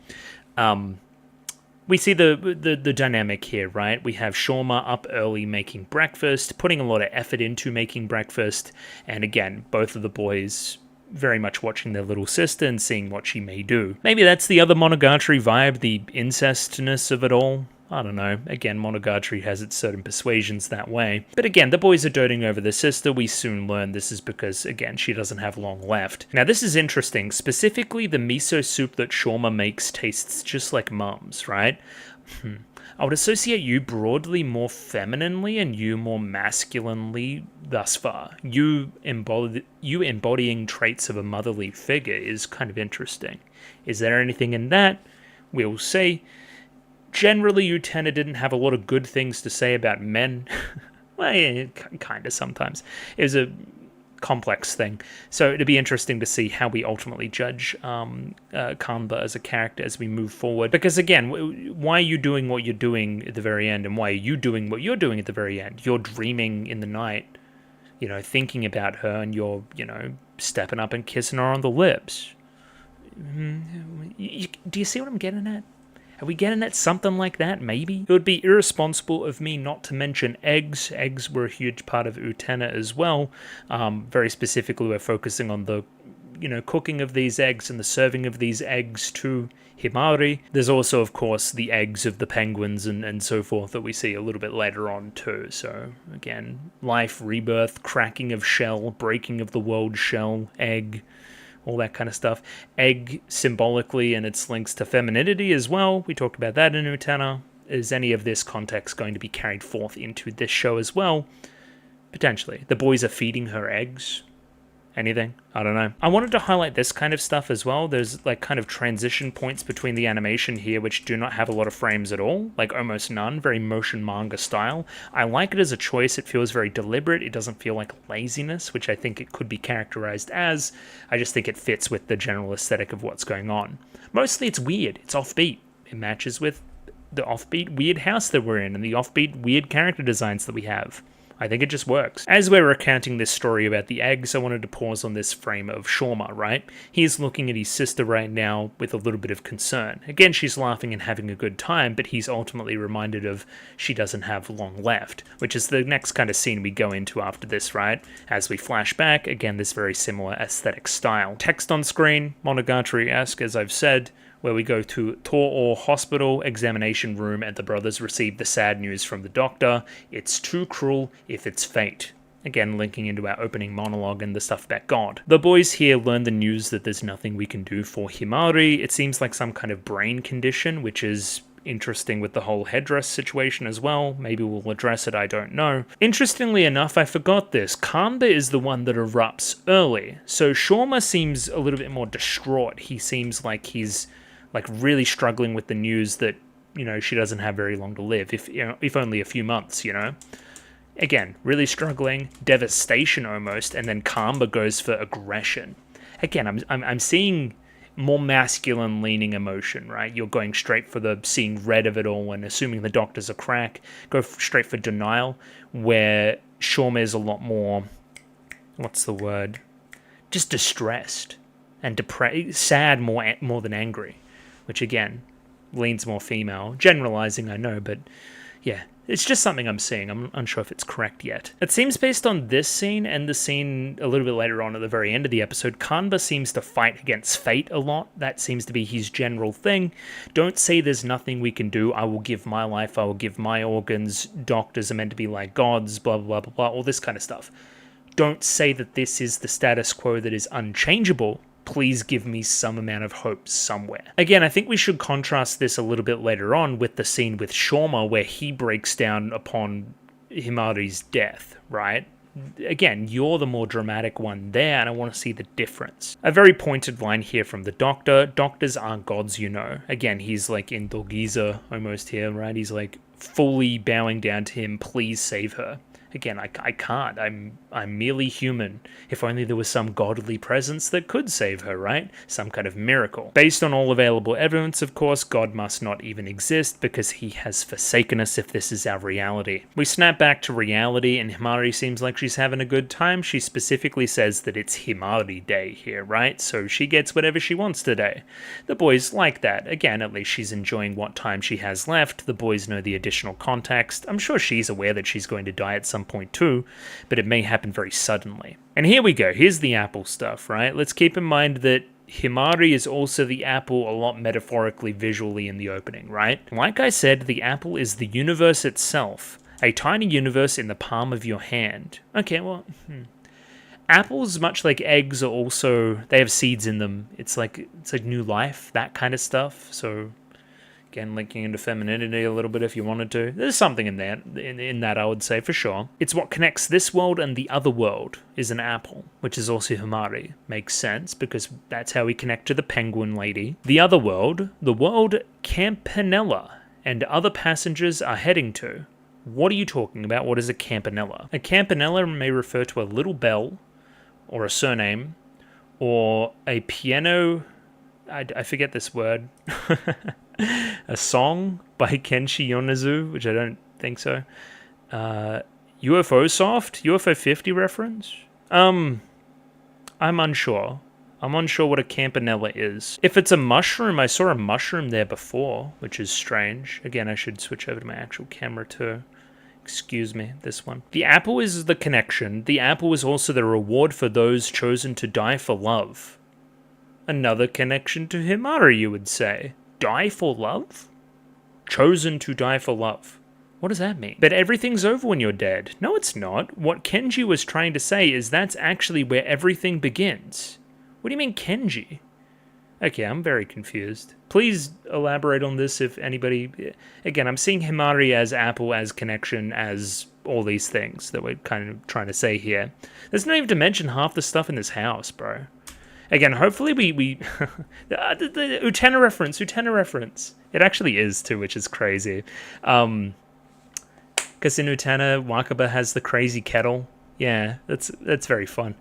We see the dynamic here, right? We have Shoma up early making breakfast, putting a lot of effort into making breakfast, and again, both of the boys very much watching their little sister and seeing what she may do. Maybe that's the other Monogatari vibe, the incestness of it all. I don't know. Again, Monogatari has its certain persuasions that way. But again, the boys are doting over the sister. We soon learn this is because, again, she doesn't have long left. Now, this is interesting. Specifically, the miso soup that Shoma makes tastes just like Mum's, right? I would associate you broadly more femininely and you more masculinely thus far. You embodying traits of a motherly figure is kind of interesting. Is there anything in that? We'll see. Generally, Utena didn't have a lot of good things to say about men. Well, yeah, kind of sometimes. It was a complex thing. So it'd be interesting to see how we ultimately judge Kanba as a character as we move forward. Because again, why are you doing what you're doing at the very end? And why are you doing what you're doing at the very end? You're dreaming in the night, thinking about her, and you're, stepping up and kissing her on the lips. Do you see what I'm getting at? Are we getting at something like that, maybe? It would be irresponsible of me not to mention eggs. Eggs were a huge part of Utena as well. Very specifically, we're focusing on the, cooking of these eggs and the serving of these eggs to Himari. There's also, of course, the eggs of the penguins and so forth that we see a little bit later on too. So, again, life, rebirth, cracking of shell, breaking of the world shell, egg, all that kind of stuff. Egg symbolically and its links to femininity as well. We talked about that in Utena. Is any of this context going to be carried forth into this show as well? Potentially. The boys are feeding her eggs. Anything? I don't know. I wanted to highlight this kind of stuff as well. There's like kind of transition points between the animation here which do not have a lot of frames at all. Like almost none. Very motion manga style. I like it as a choice. It feels very deliberate. It doesn't feel like laziness, which I think it could be characterized as. I just think it fits with the general aesthetic of what's going on. Mostly it's weird. It's offbeat. It matches with the offbeat weird house that we're in and the offbeat weird character designs that we have. I think it just works. As we're recounting this story about the eggs, I wanted to pause on this frame of Shoma, right? He's looking at his sister right now with a little bit of concern. Again, she's laughing and having a good time, but he's ultimately reminded of she doesn't have long left, which is the next kind of scene we go into after this, right? As we flash back, again, this very similar aesthetic style. Text on screen, Monogatari-esque, as I've said, where we go to To'o Hospital examination room and the brothers receive the sad news from the doctor. It's too cruel if it's fate. Again, linking into our opening monologue and the stuff about God. The boys here learn the news that there's nothing we can do for Himari. It seems like some kind of brain condition, which is interesting with the whole headdress situation as well. Maybe we'll address it, I don't know. Interestingly enough, I forgot this. Kanba is the one that erupts early. So Shoma seems a little bit more distraught. He seems like he's really struggling with the news that, she doesn't have very long to live, if only a few months, Again, really struggling, devastation almost, and then Kanba goes for aggression. Again, I'm seeing more masculine leaning emotion, right? You're going straight for the seeing red of it all and assuming the doctor's a crack, go straight for denial, where Shoma is a lot more, what's the word? just distressed and sad more than angry, which again leans more female. Generalizing, I know, but yeah, it's just something I'm seeing. I'm unsure if it's correct yet. It seems based on this scene and the scene a little bit later on at the very end of the episode, Kanba seems to fight against fate a lot. That seems to be his general thing. Don't say there's nothing we can do. I will give my life. I will give my organs. Doctors are meant to be like gods, blah, blah, blah, blah, all this kind of stuff. Don't say that this is the status quo that is unchangeable. Please give me some amount of hope somewhere. Again, I think we should contrast this a little bit later on with the scene with Shorma where he breaks down upon Himari's death, right? Again, you're the more dramatic one there, and I want to see the difference. A very pointed line here from the Doctor. Doctors aren't gods, you know. Again, he's like in Dogiza almost here, right? He's like fully bowing down to him, please save her. Again, I can't. I'm merely human. If only there was some godly presence that could save her, right? Some kind of miracle. Based on all available evidence, of course, God must not even exist because he has forsaken us if this is our reality. We snap back to reality and Himari seems like she's having a good time. She specifically says that it's Himari Day here, right? So she gets whatever she wants today. The boys like that. Again, at least she's enjoying what time she has left. The boys know the additional context. I'm sure she's aware that she's going to die at some point too, but it may happen very suddenly. And here we go. Here's the apple stuff, right? Let's keep in mind that Himari is also the apple a lot metaphorically visually in the opening, right? Like I said, the apple is the universe itself, a tiny universe in the palm of your hand. Okay, well, apples, much like eggs, are also, they have seeds in them. It's like new life, that kind of stuff. So again, linking into femininity a little bit if you wanted to. There's something in there, in that I would say for sure. It's what connects this world and the other world is an apple, which is also Himari. Makes sense because that's how we connect to the penguin lady. The other world, the world Campanella and other passengers are heading to. What are you talking about? What is a campanella? A campanella may refer to a little bell or a surname or a piano. I forget this word. A song by Kenshi Yonezu, which I don't think so. UFO Soft? UFO 50 reference? I'm unsure. I'm unsure what a campanella is. If it's a mushroom, I saw a mushroom there before, which is strange. Again, I should switch over to my actual camera too. Excuse me, this one. The apple is the connection. The apple is also the reward for those chosen to die for love. Another connection to Himari, you would say. Die for love? Chosen to die for love. What does that mean? But everything's over when you're dead. No, it's not. What Kenji was trying to say is that's actually where everything begins. What do you mean, Kenji? Okay, I'm very confused. Please elaborate on this if anybody... Again, I'm seeing Himari as apple, as connection, as all these things that we're kind of trying to say here. There's not even to mention half the stuff in this house, bro. Again, hopefully we the Utena reference. It actually is too, which is crazy. Because in Utena, Wakaba has the crazy kettle. Yeah, that's very fun.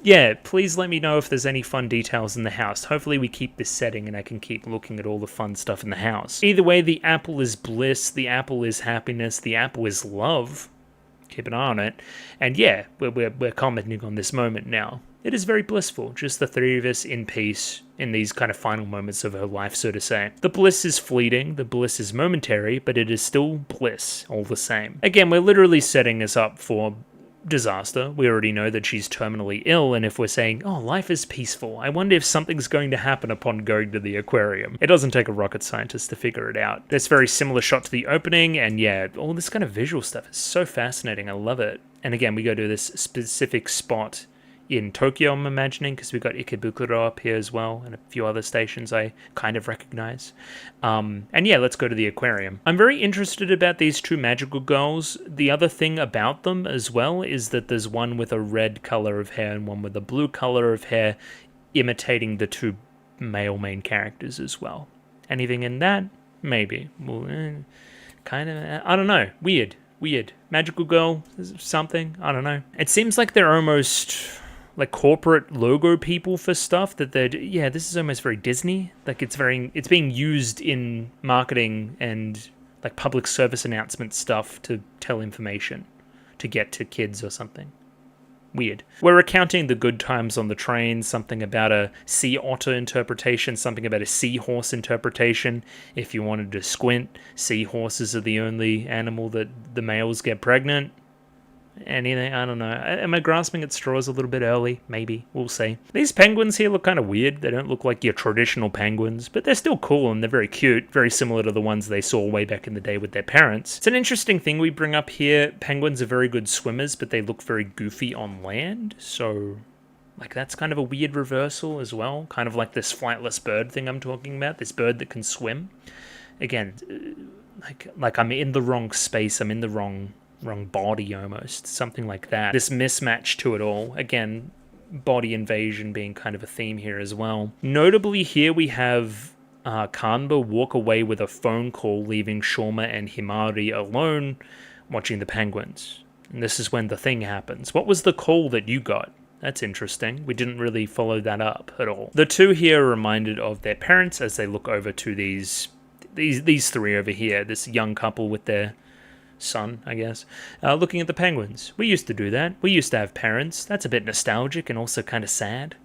Yeah, please let me know if there's any fun details in the house. Hopefully we keep this setting and I can keep looking at all the fun stuff in the house. Either way, the apple is bliss, the apple is happiness, the apple is love. Keep an eye on it. And yeah, we're commenting on this moment now. It is very blissful, just the three of us in peace in these kind of final moments of her life, so to say. The bliss is fleeting, the bliss is momentary, but it is still bliss all the same. Again, we're literally setting this up for disaster. We already know that she's terminally ill, and if we're saying, oh, life is peaceful, I wonder if something's going to happen upon going to the aquarium. It doesn't take a rocket scientist to figure it out. This very similar shot to the opening, and yeah, all this kind of visual stuff is so fascinating. I love it. And again, we go to this specific spot in Tokyo, I'm imagining, because we've got Ikebukuro up here as well, and a few other stations I kind of recognize. And yeah, let's go to the aquarium. I'm very interested about these two magical girls. The other thing about them as well is that there's one with a red color of hair and one with a blue color of hair, imitating the two male main characters as well. Anything in that? Maybe. Well, kind of, I don't know. Weird. Magical girl, something, I don't know. It seems like they're almost like corporate logo people for stuff that yeah, this is almost very Disney. Like it's being used in marketing and like public service announcement stuff to tell information to get to kids or something. Weird. We're recounting the good times on the train, something about a sea otter interpretation, something about a seahorse interpretation. If you wanted to squint, seahorses are the only animal that the males get pregnant. Anything, I don't know. Am I grasping at straws a little bit early? Maybe. We'll see. These penguins here look kind of weird. They don't look like your traditional penguins, but they're still cool and they're very cute. Very similar to the ones they saw way back in the day with their parents. It's an interesting thing we bring up here. Penguins are very good swimmers, but they look very goofy on land. So, like, that's kind of a weird reversal as well. Kind of like this flightless bird thing I'm talking about. This bird that can swim. Again, like I'm in the wrong space. I'm in the wrong body almost, something like that. This mismatch to it all. Again, body invasion being kind of a theme here as well. Notably here we have Kanba walk away with a phone call, leaving Shoma and Himari alone watching the penguins. And this is when the thing happens. What was the call that you got? That's interesting. We didn't really follow that up at all. The two here are reminded of their parents as they look over to these three over here, this young couple with their son, I guess, looking at the penguins. We used to do that. We used to have parents. That's a bit nostalgic and also kind of sad.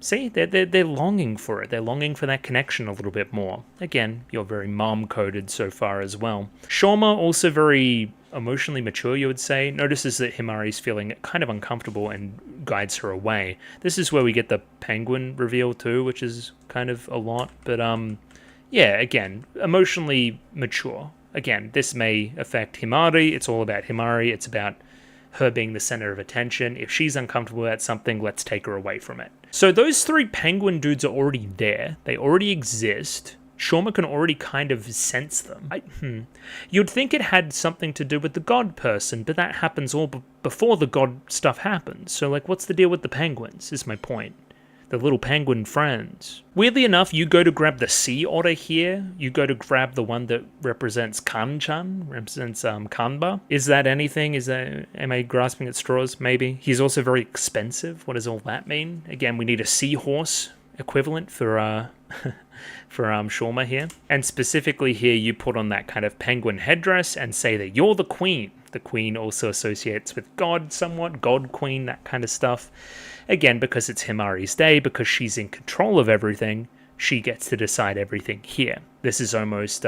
See, they're longing for it. They're longing for that connection a little bit more. Again, you're very mom-coded so far as well. Shoma, also very emotionally mature, you would say, notices that Himari's feeling kind of uncomfortable and guides her away. This is where we get the penguin reveal too, which is kind of a lot. But yeah, again, emotionally mature. Again, this may affect Himari. It's all about Himari. It's about her being the center of attention. If she's uncomfortable about something, let's take her away from it. So those three penguin dudes are already there. They already exist. Shoma can already kind of sense them. You'd think it had something to do with the god person, but that happens all before the god stuff happens. So, like, what's the deal with the penguins, is my point. The little penguin friends. Weirdly enough, you go to grab the sea otter here. You go to grab the one that represents Kanchan, represents Kanba. Is that anything? Am I grasping at straws? Maybe. He's also very expensive. What does all that mean? Again, we need a seahorse equivalent for Shoma here. And specifically here, you put on that kind of penguin headdress and say that you're the queen. The queen also associates with God somewhat, God queen, that kind of stuff. Again, because it's Himari's day, because she's in control of everything, she gets to decide everything here. This is almost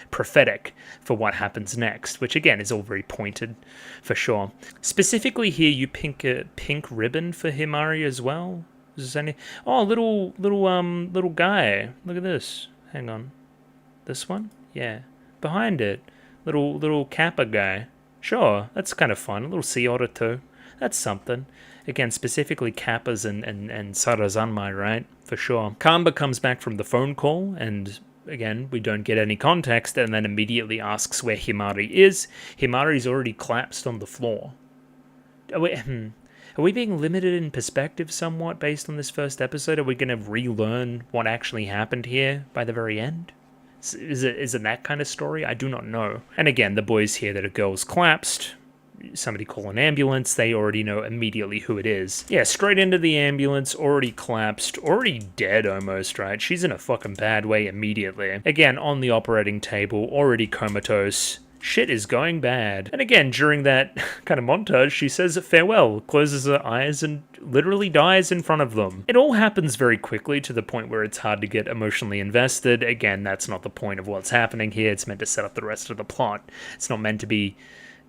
prophetic for what happens next, which again is all very pointed for sure. Specifically here, you pink a pink ribbon for Himari as well. Is there any? Oh, little guy. Look at this. Hang on. This one? Yeah. Behind it. Little Kappa guy. Sure, that's kind of fun. A little sea otter too. That's something. Again, specifically Kappas and Sarazanmai, right? For sure. Kanba comes back from the phone call, and again, we don't get any context, and then immediately asks where Himari is. Himari's already collapsed on the floor. Are we being limited in perspective somewhat based on this first episode? Are we going to relearn what actually happened here by the very end? Is it that kind of story? I do not know. And again, the boys hear that a girl's collapsed. Somebody call an ambulance. They already know immediately who it is. Yeah, straight into the ambulance, already collapsed, already dead almost, right? She's in a fucking bad way immediately. Again, on the operating table, already comatose. Shit is going bad. And again, during that kind of montage, she says farewell, closes her eyes, and literally dies in front of them. It all happens very quickly to the point where it's hard to get emotionally invested. Again, that's not the point of what's happening here. It's meant to set up the rest of the plot. It's not meant to be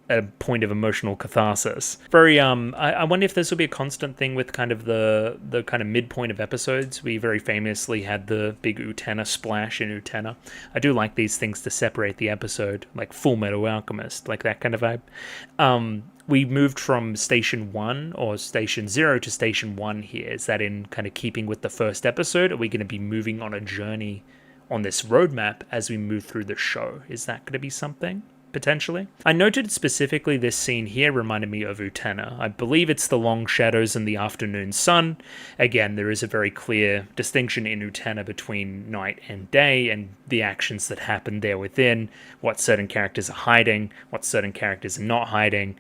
a point of emotional catharsis. Very, I wonder if this will be a constant thing with kind of the kind of midpoint of episodes. We very famously had the big Utena splash in Utena. I do like these things to separate the episode, like Full Metal Alchemist, like that kind of vibe. We moved from Station 1 or Station 0 to Station 1 here. Is that in kind of keeping with the first episode? Are we going to be moving on a journey on this roadmap as we move through the show? Is that going to be something? Potentially. I noted specifically this scene here reminded me of Utena. I believe it's the long shadows and the afternoon sun. Again, there is a very clear distinction in Utena between night and day and the actions that happen there within, what certain characters are hiding, what certain characters are not hiding,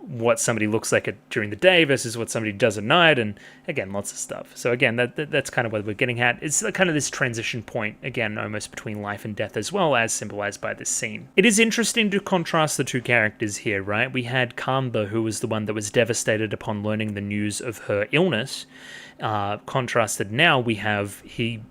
what somebody looks like during the day versus what somebody does at night, and again, lots of stuff. So again, that's kind of what we're getting at. It's kind of this transition point, again, almost between life and death as well, as symbolized by this scene. It is interesting to contrast the two characters here, right? We had Kanba, who was the one that was devastated upon learning the news of her illness. Contrasted now, we have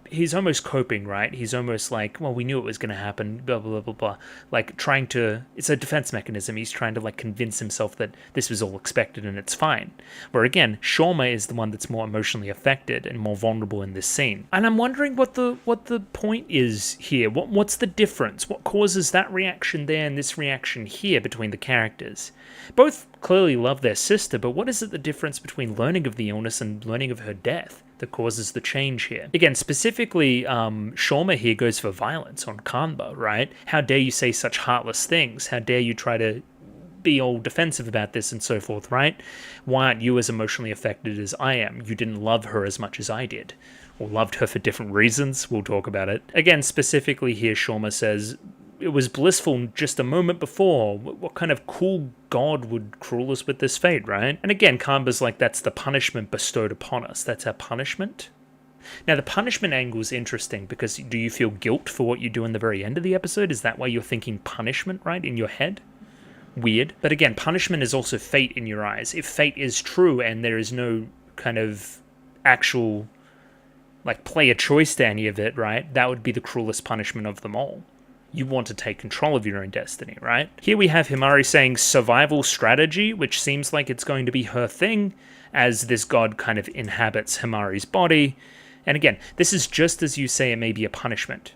he's almost coping, right? He's almost like, well, we knew it was going to happen, blah, blah, blah, blah, blah. Like trying to, it's a defense mechanism. He's trying to like convince himself that this was all expected and it's fine. Where again, Shauma is the one that's more emotionally affected and more vulnerable in this scene. And I'm wondering what the point is here. What's the difference? What causes that reaction there and this reaction here between the characters? Both clearly love their sister, but what is it the difference between learning of the illness and learning of her death that causes the change here? Again, specifically, Shauma here goes for violence on Kanba, right? How dare you say such heartless things? How dare you try to be all defensive about this and so forth, right? Why aren't you as emotionally affected as I am? You didn't love her as much as I did. Or loved her for different reasons. We'll talk about it. Again, specifically here, Shauma says, it was blissful just a moment before. What kind of cool god would cruel us with this fate, right? And again, Kanba's like, that's the punishment bestowed upon us. That's our punishment. Now, the punishment angle is interesting because do you feel guilt for what you do in the very end of the episode? Is that why you're thinking punishment, right, in your head? Weird. But again, punishment is also fate in your eyes. If fate is true and there is no kind of actual, like, player choice to any of it, right, that would be the cruelest punishment of them all. You want to take control of your own destiny, right? Here we have Himari saying survival strategy, which seems like it's going to be her thing, as this god kind of inhabits Himari's body. And again, this is just as you say it may be a punishment.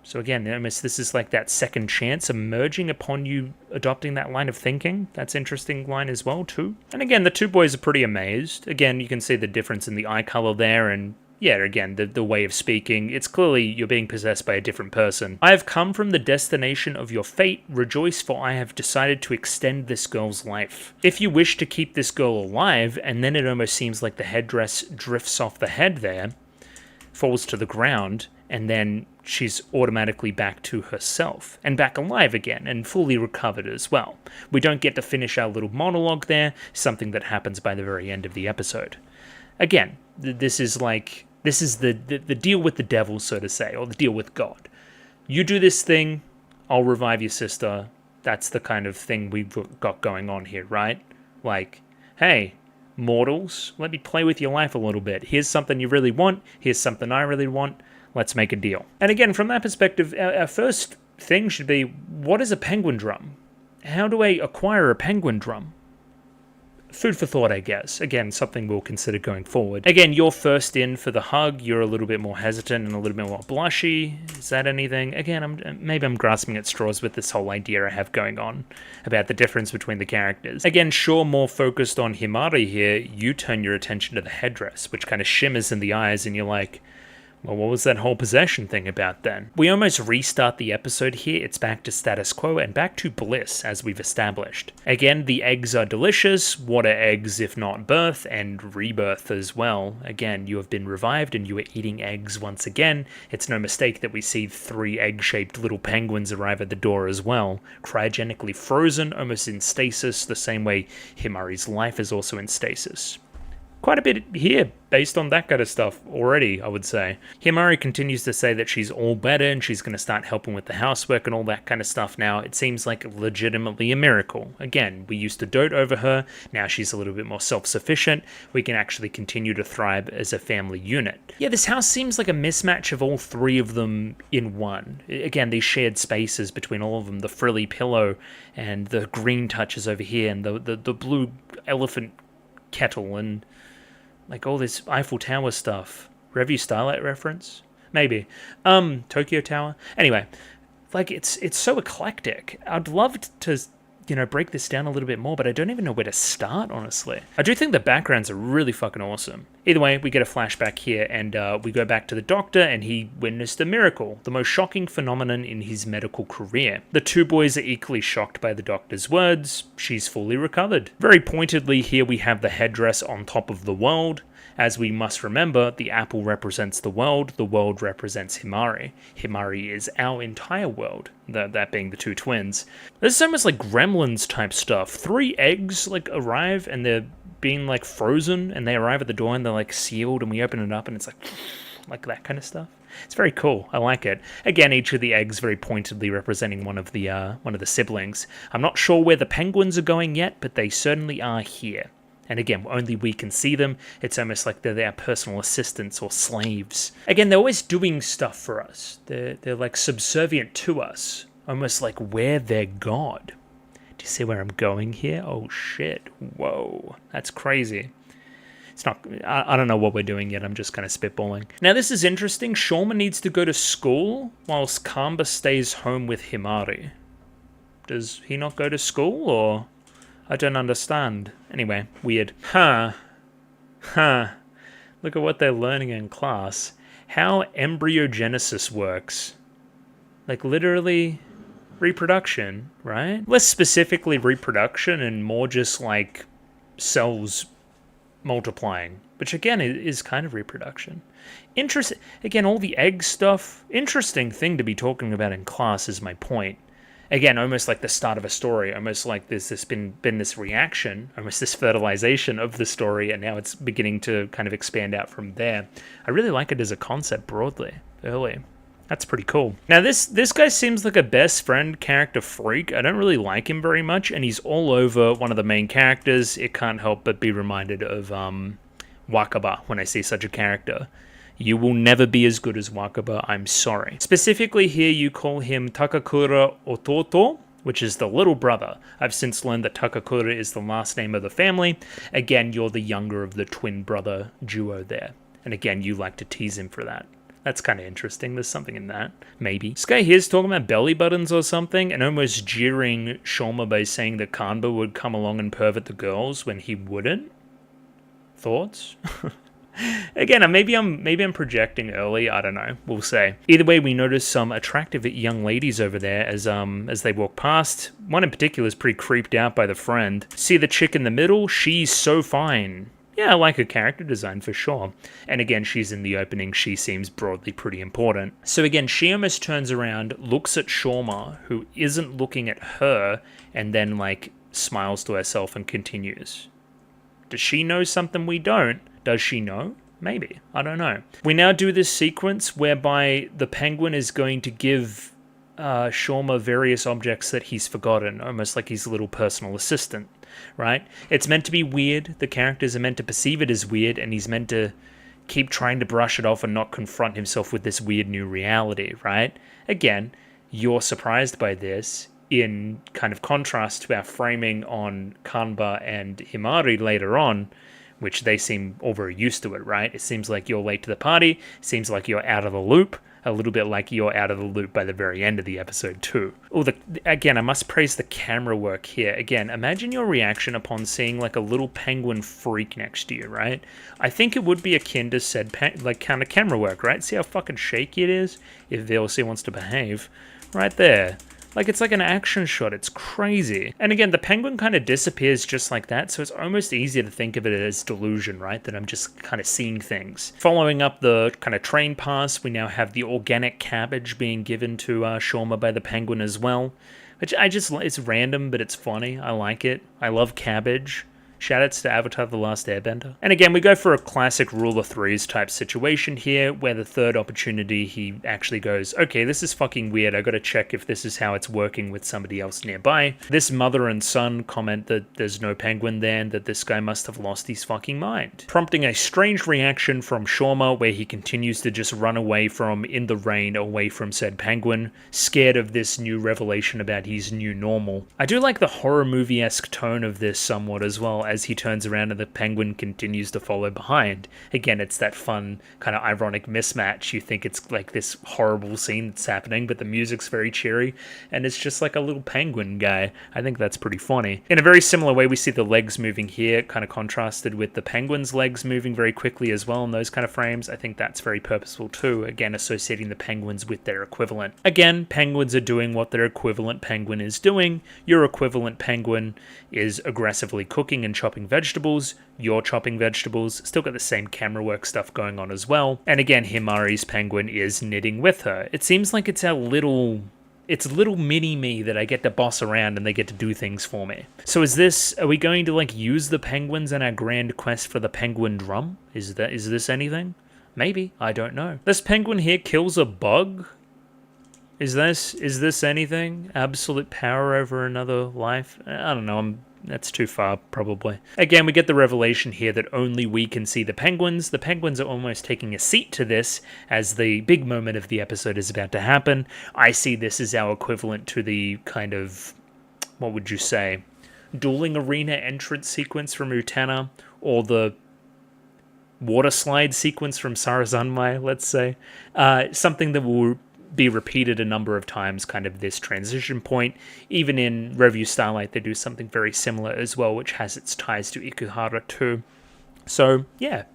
So again, almost this is like that second chance emerging upon you adopting that line of thinking. That's an interesting line as well, too. And again, the two boys are pretty amazed. Again, you can see the difference in the eye color there, and yeah, again, the way of speaking. It's clearly you're being possessed by a different person. I have come from the destination of your fate. Rejoice, for I have decided to extend this girl's life. If you wish to keep this girl alive, and then it almost seems like the headdress drifts off the head there, falls to the ground, and then she's automatically back to herself, and back alive again, and fully recovered as well. We don't get to finish our little monologue there, something that happens by the very end of the episode. Again, this is the deal with the devil, so to say, or the deal with God. You do this thing, I'll revive your sister. That's the kind of thing we've got going on here, right? Like, hey, mortals, let me play with your life a little bit. Here's something you really want. Here's something I really want. Let's make a deal. And again, from that perspective, our first thing should be, what is a Penguindrum? How do I acquire a Penguindrum? Food for thought, I guess. Again, something we'll consider going forward. Again, you're first in for the hug. You're a little bit more hesitant and a little bit more blushy. Is that anything? Again, maybe I'm grasping at straws with this whole idea I have going on about the difference between the characters. Again, sure, more focused on Himari here, you turn your attention to the headdress, which kind of shimmers in the eyes, and you're like, well, what was that whole possession thing about then? We almost restart the episode here. It's back to status quo and back to bliss, as we've established. Again, the eggs are delicious. What are eggs if not birth and rebirth as well? Again, you have been revived and you are eating eggs once again. It's no mistake that we see 3 egg-shaped little penguins arrive at the door as well, cryogenically frozen, almost in stasis, the same way Himari's life is also in stasis. Quite a bit here based on that kind of stuff already, I would say. Himari continues to say that she's all better and she's going to start helping with the housework and all that kind of stuff now. It seems like legitimately a miracle. Again, we used to dote over her. Now she's a little bit more self-sufficient. We can actually continue to thrive as a family unit. Yeah, this house seems like a mismatch of all 3 of them in one. Again, these shared spaces between all of them, the frilly pillow and the green touches over here and the blue elephant kettle and like all this Eiffel Tower stuff. Revue Starlight reference? Maybe. Tokyo Tower? Anyway, like it's so eclectic. I'd love to, break this down a little bit more, but I don't even know where to start, honestly. I do think the backgrounds are really fucking awesome. Either way, we get a flashback here, and we go back to the doctor, and he witnessed a miracle, the most shocking phenomenon in his medical career. The 2 boys are equally shocked by the doctor's words. She's fully recovered. Very pointedly here we have the headdress on top of the world, as we must remember, the apple represents the world represents Himari. Himari is our entire world, that being the two twins. This is almost like Gremlins type stuff. 3 eggs like arrive and they're being like frozen, and they arrive at the door and they're like sealed, and we open it up and it's like that kind of stuff. It's very cool. I like it. Again, each of the eggs very pointedly representing one of the siblings. I'm not sure where the penguins are going yet, but they certainly are here. And again, only we can see them. It's almost like they're our personal assistants or slaves. Again, they're always doing stuff for us. They're like subservient to us, almost like we're their god. Do you see where I'm going here? Oh shit! Whoa, that's crazy. It's not. I don't know what we're doing yet. I'm just kind of spitballing. Now this is interesting. Shoma needs to go to school whilst Kanba stays home with Himari. Does he not go to school, or I don't understand. Anyway, weird. Huh. Look at what they're learning in class. How embryogenesis works. Like literally reproduction, right? Less specifically reproduction and more just like cells multiplying, which again is kind of reproduction. Interesting. Again, all the egg stuff. Interesting thing to be talking about in class is my point. Again, almost like the start of a story, almost like there's been this reaction, almost this fertilization of the story, and now it's beginning to kind of expand out from there. I really like it as a concept broadly, early. That's pretty cool. Now, this guy seems like a best friend character freak. I don't really like him very much, and he's all over one of the main characters. It can't help but be reminded of Wakaba when I see such a character. You will never be as good as Wakaba, I'm sorry. Specifically here, you call him Takakura Ototo, which is the little brother. I've since learned that Takakura is the last name of the family. Again, you're the younger of the twin brother duo there. And again, you like to tease him for that. That's kind of interesting. There's something in that, maybe. This guy here's talking about belly buttons or something, and almost jeering Shoma by saying that Kanba would come along and pervert the girls when he wouldn't. Thoughts? Again, maybe I'm projecting early. I don't know. We'll say. Either way, we notice some attractive young ladies over there as they walk past. One in particular is pretty creeped out by the friend. See the chick in the middle? She's so fine. Yeah, I like her character design for sure. And again, she's in the opening. She seems broadly pretty important. So again, she almost turns around, looks at Shoma, who isn't looking at her, and then like smiles to herself and continues. Does she know something we don't? Does she know? Maybe. I don't know. We now do this sequence whereby the penguin is going to give Shoma various objects that he's forgotten, almost like his little personal assistant, right? It's meant to be weird. The characters are meant to perceive it as weird, and he's meant to keep trying to brush it off and not confront himself with this weird new reality, right? Again, you're surprised by this in kind of contrast to our framing on Kanba and Himari later on, which they seem all very used to it, right? It seems like you're late to the party, seems like you're out of the loop, a little bit like you're out of the loop by the very end of the episode too. Oh, again, I must praise the camera work here. Again, imagine your reaction upon seeing like a little penguin freak next to you, right? I think it would be akin to said like kind of camera work, right? See how fucking shaky it is? If VLC wants to behave. Right there. Like, it's like an action shot. It's crazy. And again, the penguin kind of disappears just like that, so it's almost easier to think of it as delusion, right? That I'm just kind of seeing things. Following up the kind of train pass, we now have the organic cabbage being given to Shoma by the penguin as well. Which it's random, but it's funny. I like it. I love cabbage. Shoutouts to Avatar The Last Airbender. And again, we go for a classic rule of threes type situation here, where the third opportunity he actually goes, okay, this is fucking weird, I gotta check if this is how it's working with somebody else nearby. This mother and son comment that there's no penguin there and that this guy must have lost his fucking mind. Prompting a strange reaction from Shoma, where he continues to just run away from, in the rain, away from said penguin, scared of this new revelation about his new normal. I do like the horror movie-esque tone of this somewhat as well, as he turns around and the penguin continues to follow behind. Again, it's that fun kind of ironic mismatch. You think it's like this horrible scene that's happening, but the music's very cheery, and it's just like a little penguin guy. I think that's pretty funny. In a very similar way, we see the legs moving here, kind of contrasted with the penguin's legs moving very quickly as well in those kind of frames. I think that's very purposeful too, again, associating the penguins with their equivalent. Again, penguins are doing what their equivalent penguin is doing. Your equivalent penguin is aggressively cooking and chopping vegetables, you're chopping vegetables, still got the same camera work stuff going on as well. And again, Himari's penguin is knitting with her. It seems like it's little mini me that I get to boss around and they get to do things for me. So are we going to like use the penguins in our grand quest for the Penguindrum? Is this anything? Maybe, I don't know. This penguin here kills a bug? Is this anything? Absolute power over another life? I don't know, that's too far, probably. Again, we get the revelation here that only we can see the penguins. The penguins are almost taking a seat to this as the big moment of the episode is about to happen. I see this as our equivalent to the kind of, what would you say, dueling arena entrance sequence from Utena, or the water slide sequence from Sarazanmai, let's say. Something that will be repeated a number of times, kind of this transition point. Even in Review Starlight, they do something very similar as well, which has its ties to Ikuhara too. So, yeah.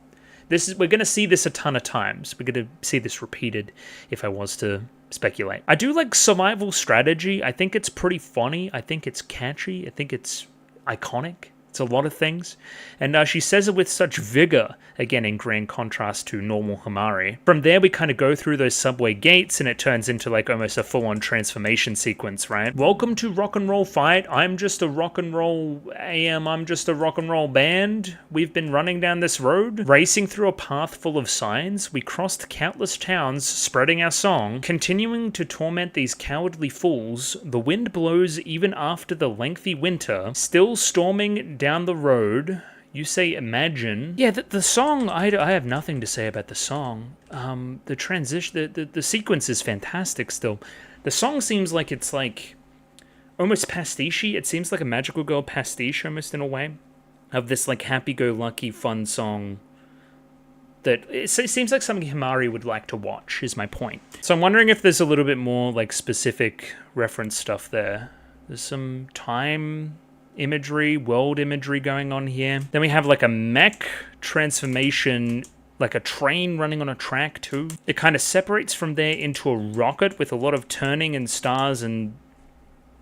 We're going to see this a ton of times. We're going to see this repeated, if I was to speculate. I do like survival strategy. I think it's pretty funny. I think it's catchy. I think it's iconic. It's a lot of things. And she says it with such vigor, again, in grand contrast to normal Himari. From there, we kind of go through those subway gates, and it turns into like almost a full-on transformation sequence, right? Welcome to Rock and Roll Fight. I'm just a rock and roll AM. I'm just a rock and roll band. We've been running down this road, racing through a path full of signs. We crossed countless towns, spreading our song. Continuing to torment these cowardly fools, the wind blows even after the lengthy winter, still storming down the road. You say imagine. Yeah, the song, I have nothing to say about the song. The transition, the sequence is fantastic still. The song seems like it's like almost pastiche. It seems like a Magical Girl pastiche almost in a way of this like happy-go-lucky fun song that it seems like something Himari would like to watch, is my point. So I'm wondering if there's a little bit more like specific reference stuff there. There's some time imagery, world imagery going on here. Then we have like a mech transformation, like a train running on a track too. It kind of separates from there into a rocket with a lot of turning and stars and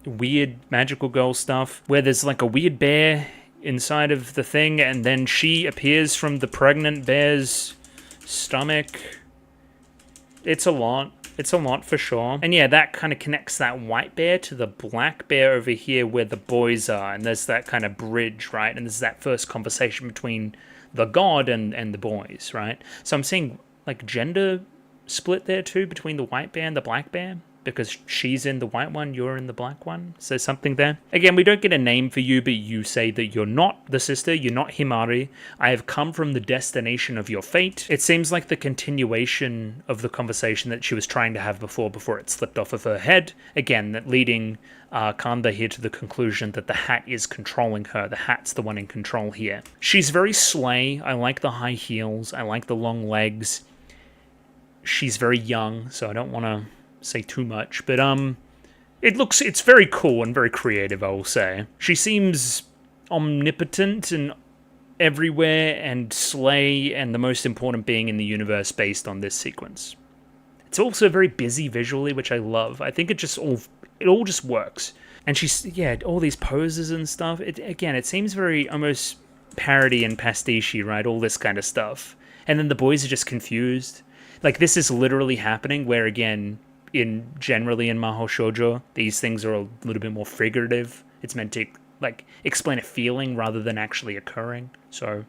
weird Magical Girl stuff, where there's like a weird bear inside of the thing, and then she appears from the pregnant bear's stomach. It's a lot. It's a lot for sure. And yeah, that kind of connects that white bear to the black bear over here where the boys are. And there's that kind of bridge, right? And there's that first conversation between the god and the boys, right? So I'm seeing like gender split there too between the white bear and the black bear, because she's in the white one, you're in the black one. So something there. Again, we don't get a name for you, but you say that you're not the sister, you're not Himari. I have come from the destination of your fate. It seems like the continuation of the conversation that she was trying to have before it slipped off of her head. Again, that leading Kanda here to the conclusion that the hat is controlling her. The hat's the one in control here. She's very slay. I like the high heels. I like the long legs. She's very young, so I don't want to say too much, but it's very cool and very creative, I will say. She seems omnipotent and everywhere and slay and the most important being in the universe based on this sequence. It's also very busy visually, which I love. I think it all just works. And she's, yeah, all these poses and stuff. It seems very almost parody and pastiche, right? All this kind of stuff. And then the boys are just confused. Like, this is literally happening where, again, generally in Mahou Shoujo, these things are a little bit more figurative. It's meant to like explain a feeling rather than actually occurring. So,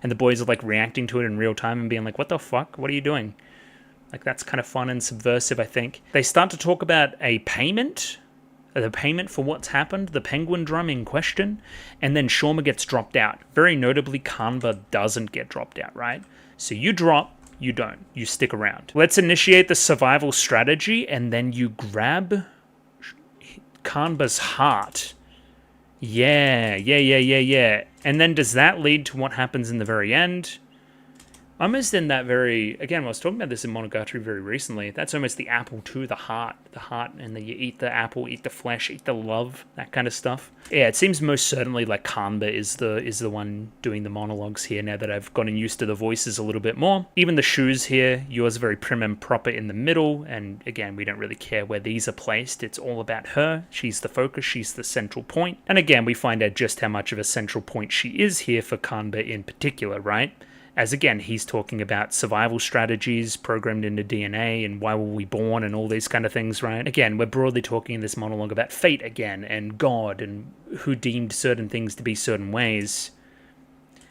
and the boys are like reacting to it in real time and being like, "What the fuck? What are you doing?" Like, that's kind of fun and subversive, I think. They start to talk about the payment for what's happened, the Penguindrum in question, and then Shauma gets dropped out. Very notably, Kanba doesn't get dropped out, right? So you drop. You don't. You stick around. Let's initiate the survival strategy, and then you grab Kanba's heart. Yeah. And then does that lead to what happens in the very end? Almost in that very, again, I was talking about this in Monogatari very recently. That's almost the apple to the heart, and then you eat the apple, eat the flesh, eat the love, that kind of stuff. Yeah, it seems most certainly like Kanba is the one doing the monologues here. Now that I've gotten used to the voices a little bit more, even the shoes here, yours are very prim and proper in the middle, and again, we don't really care where these are placed. It's all about her. She's the focus. She's the central point. And again, we find out just how much of a central point she is here for Kanba in particular, right? As again, he's talking about survival strategies programmed into DNA and why were we born and all these kind of things, right? Again, we're broadly talking in this monologue about fate again and God and who deemed certain things to be certain ways.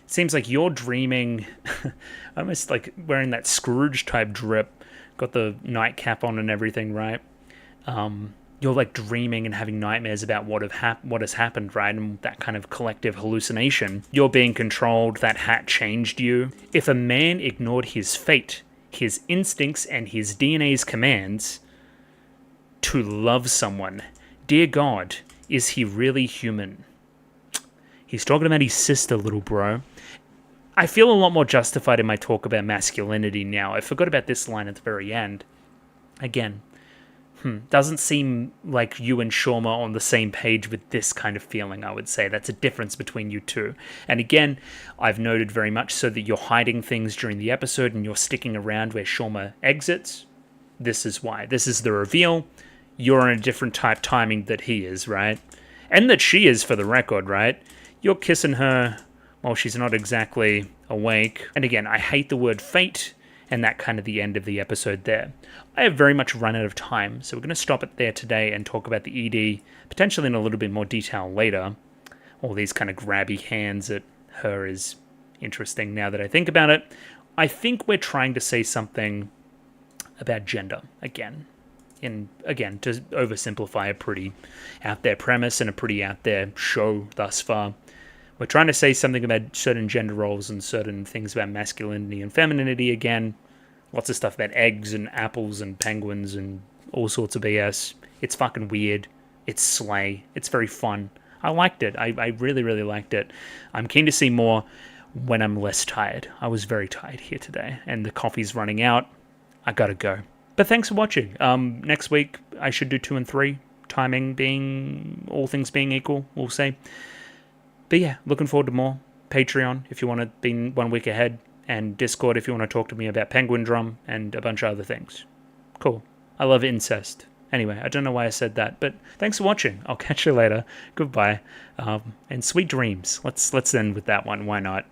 It seems like you're dreaming, almost like wearing that Scrooge type drip, got the nightcap on and everything, right? You're like dreaming and having nightmares about what has happened, right? And that kind of collective hallucination. You're being controlled, that hat changed you. If a man ignored his fate, his instincts, and his DNA's commands to love someone, dear God, is he really human? He's talking about his sister, little bro. I feel a lot more justified in my talk about masculinity now. I forgot about this line at the very end. Again, doesn't seem like you and Shauma are on the same page with this kind of feeling, I would say. That's a difference between you two. And again, I've noted very much so that you're hiding things during the episode and you're sticking around where Shauma exits. This is why. This is the reveal. You're on a different type timing that he is, right? And that she is, for the record, right? You're kissing her while she's not exactly awake. And again, I hate the word fate, and that kind of the end of the episode there. I have very much run out of time, so we're going to stop it there today and talk about the ED, potentially in a little bit more detail later. All these kind of grabby hands at her is interesting now that I think about it. I think we're trying to say something about gender, again. And again, to oversimplify a pretty out there premise and a pretty out there show thus far. We're trying to say something about certain gender roles and certain things about masculinity and femininity again. Lots of stuff about eggs and apples and penguins and all sorts of BS. It's fucking weird. It's slay. It's very fun. I liked it. I really, really liked it. I'm keen to see more when I'm less tired. I was very tired here today, and the coffee's running out. I gotta go. But thanks for watching. Next week, I should do 2 and 3. Timing being, all things being equal, we'll see. But yeah, looking forward to more. Patreon, if you want to be 1 week ahead. And Discord, if you want to talk to me about Penguindrum and a bunch of other things. Cool. I love incest. Anyway, I don't know why I said that, but thanks for watching. I'll catch you later. Goodbye. And sweet dreams. Let's end with that one. Why not?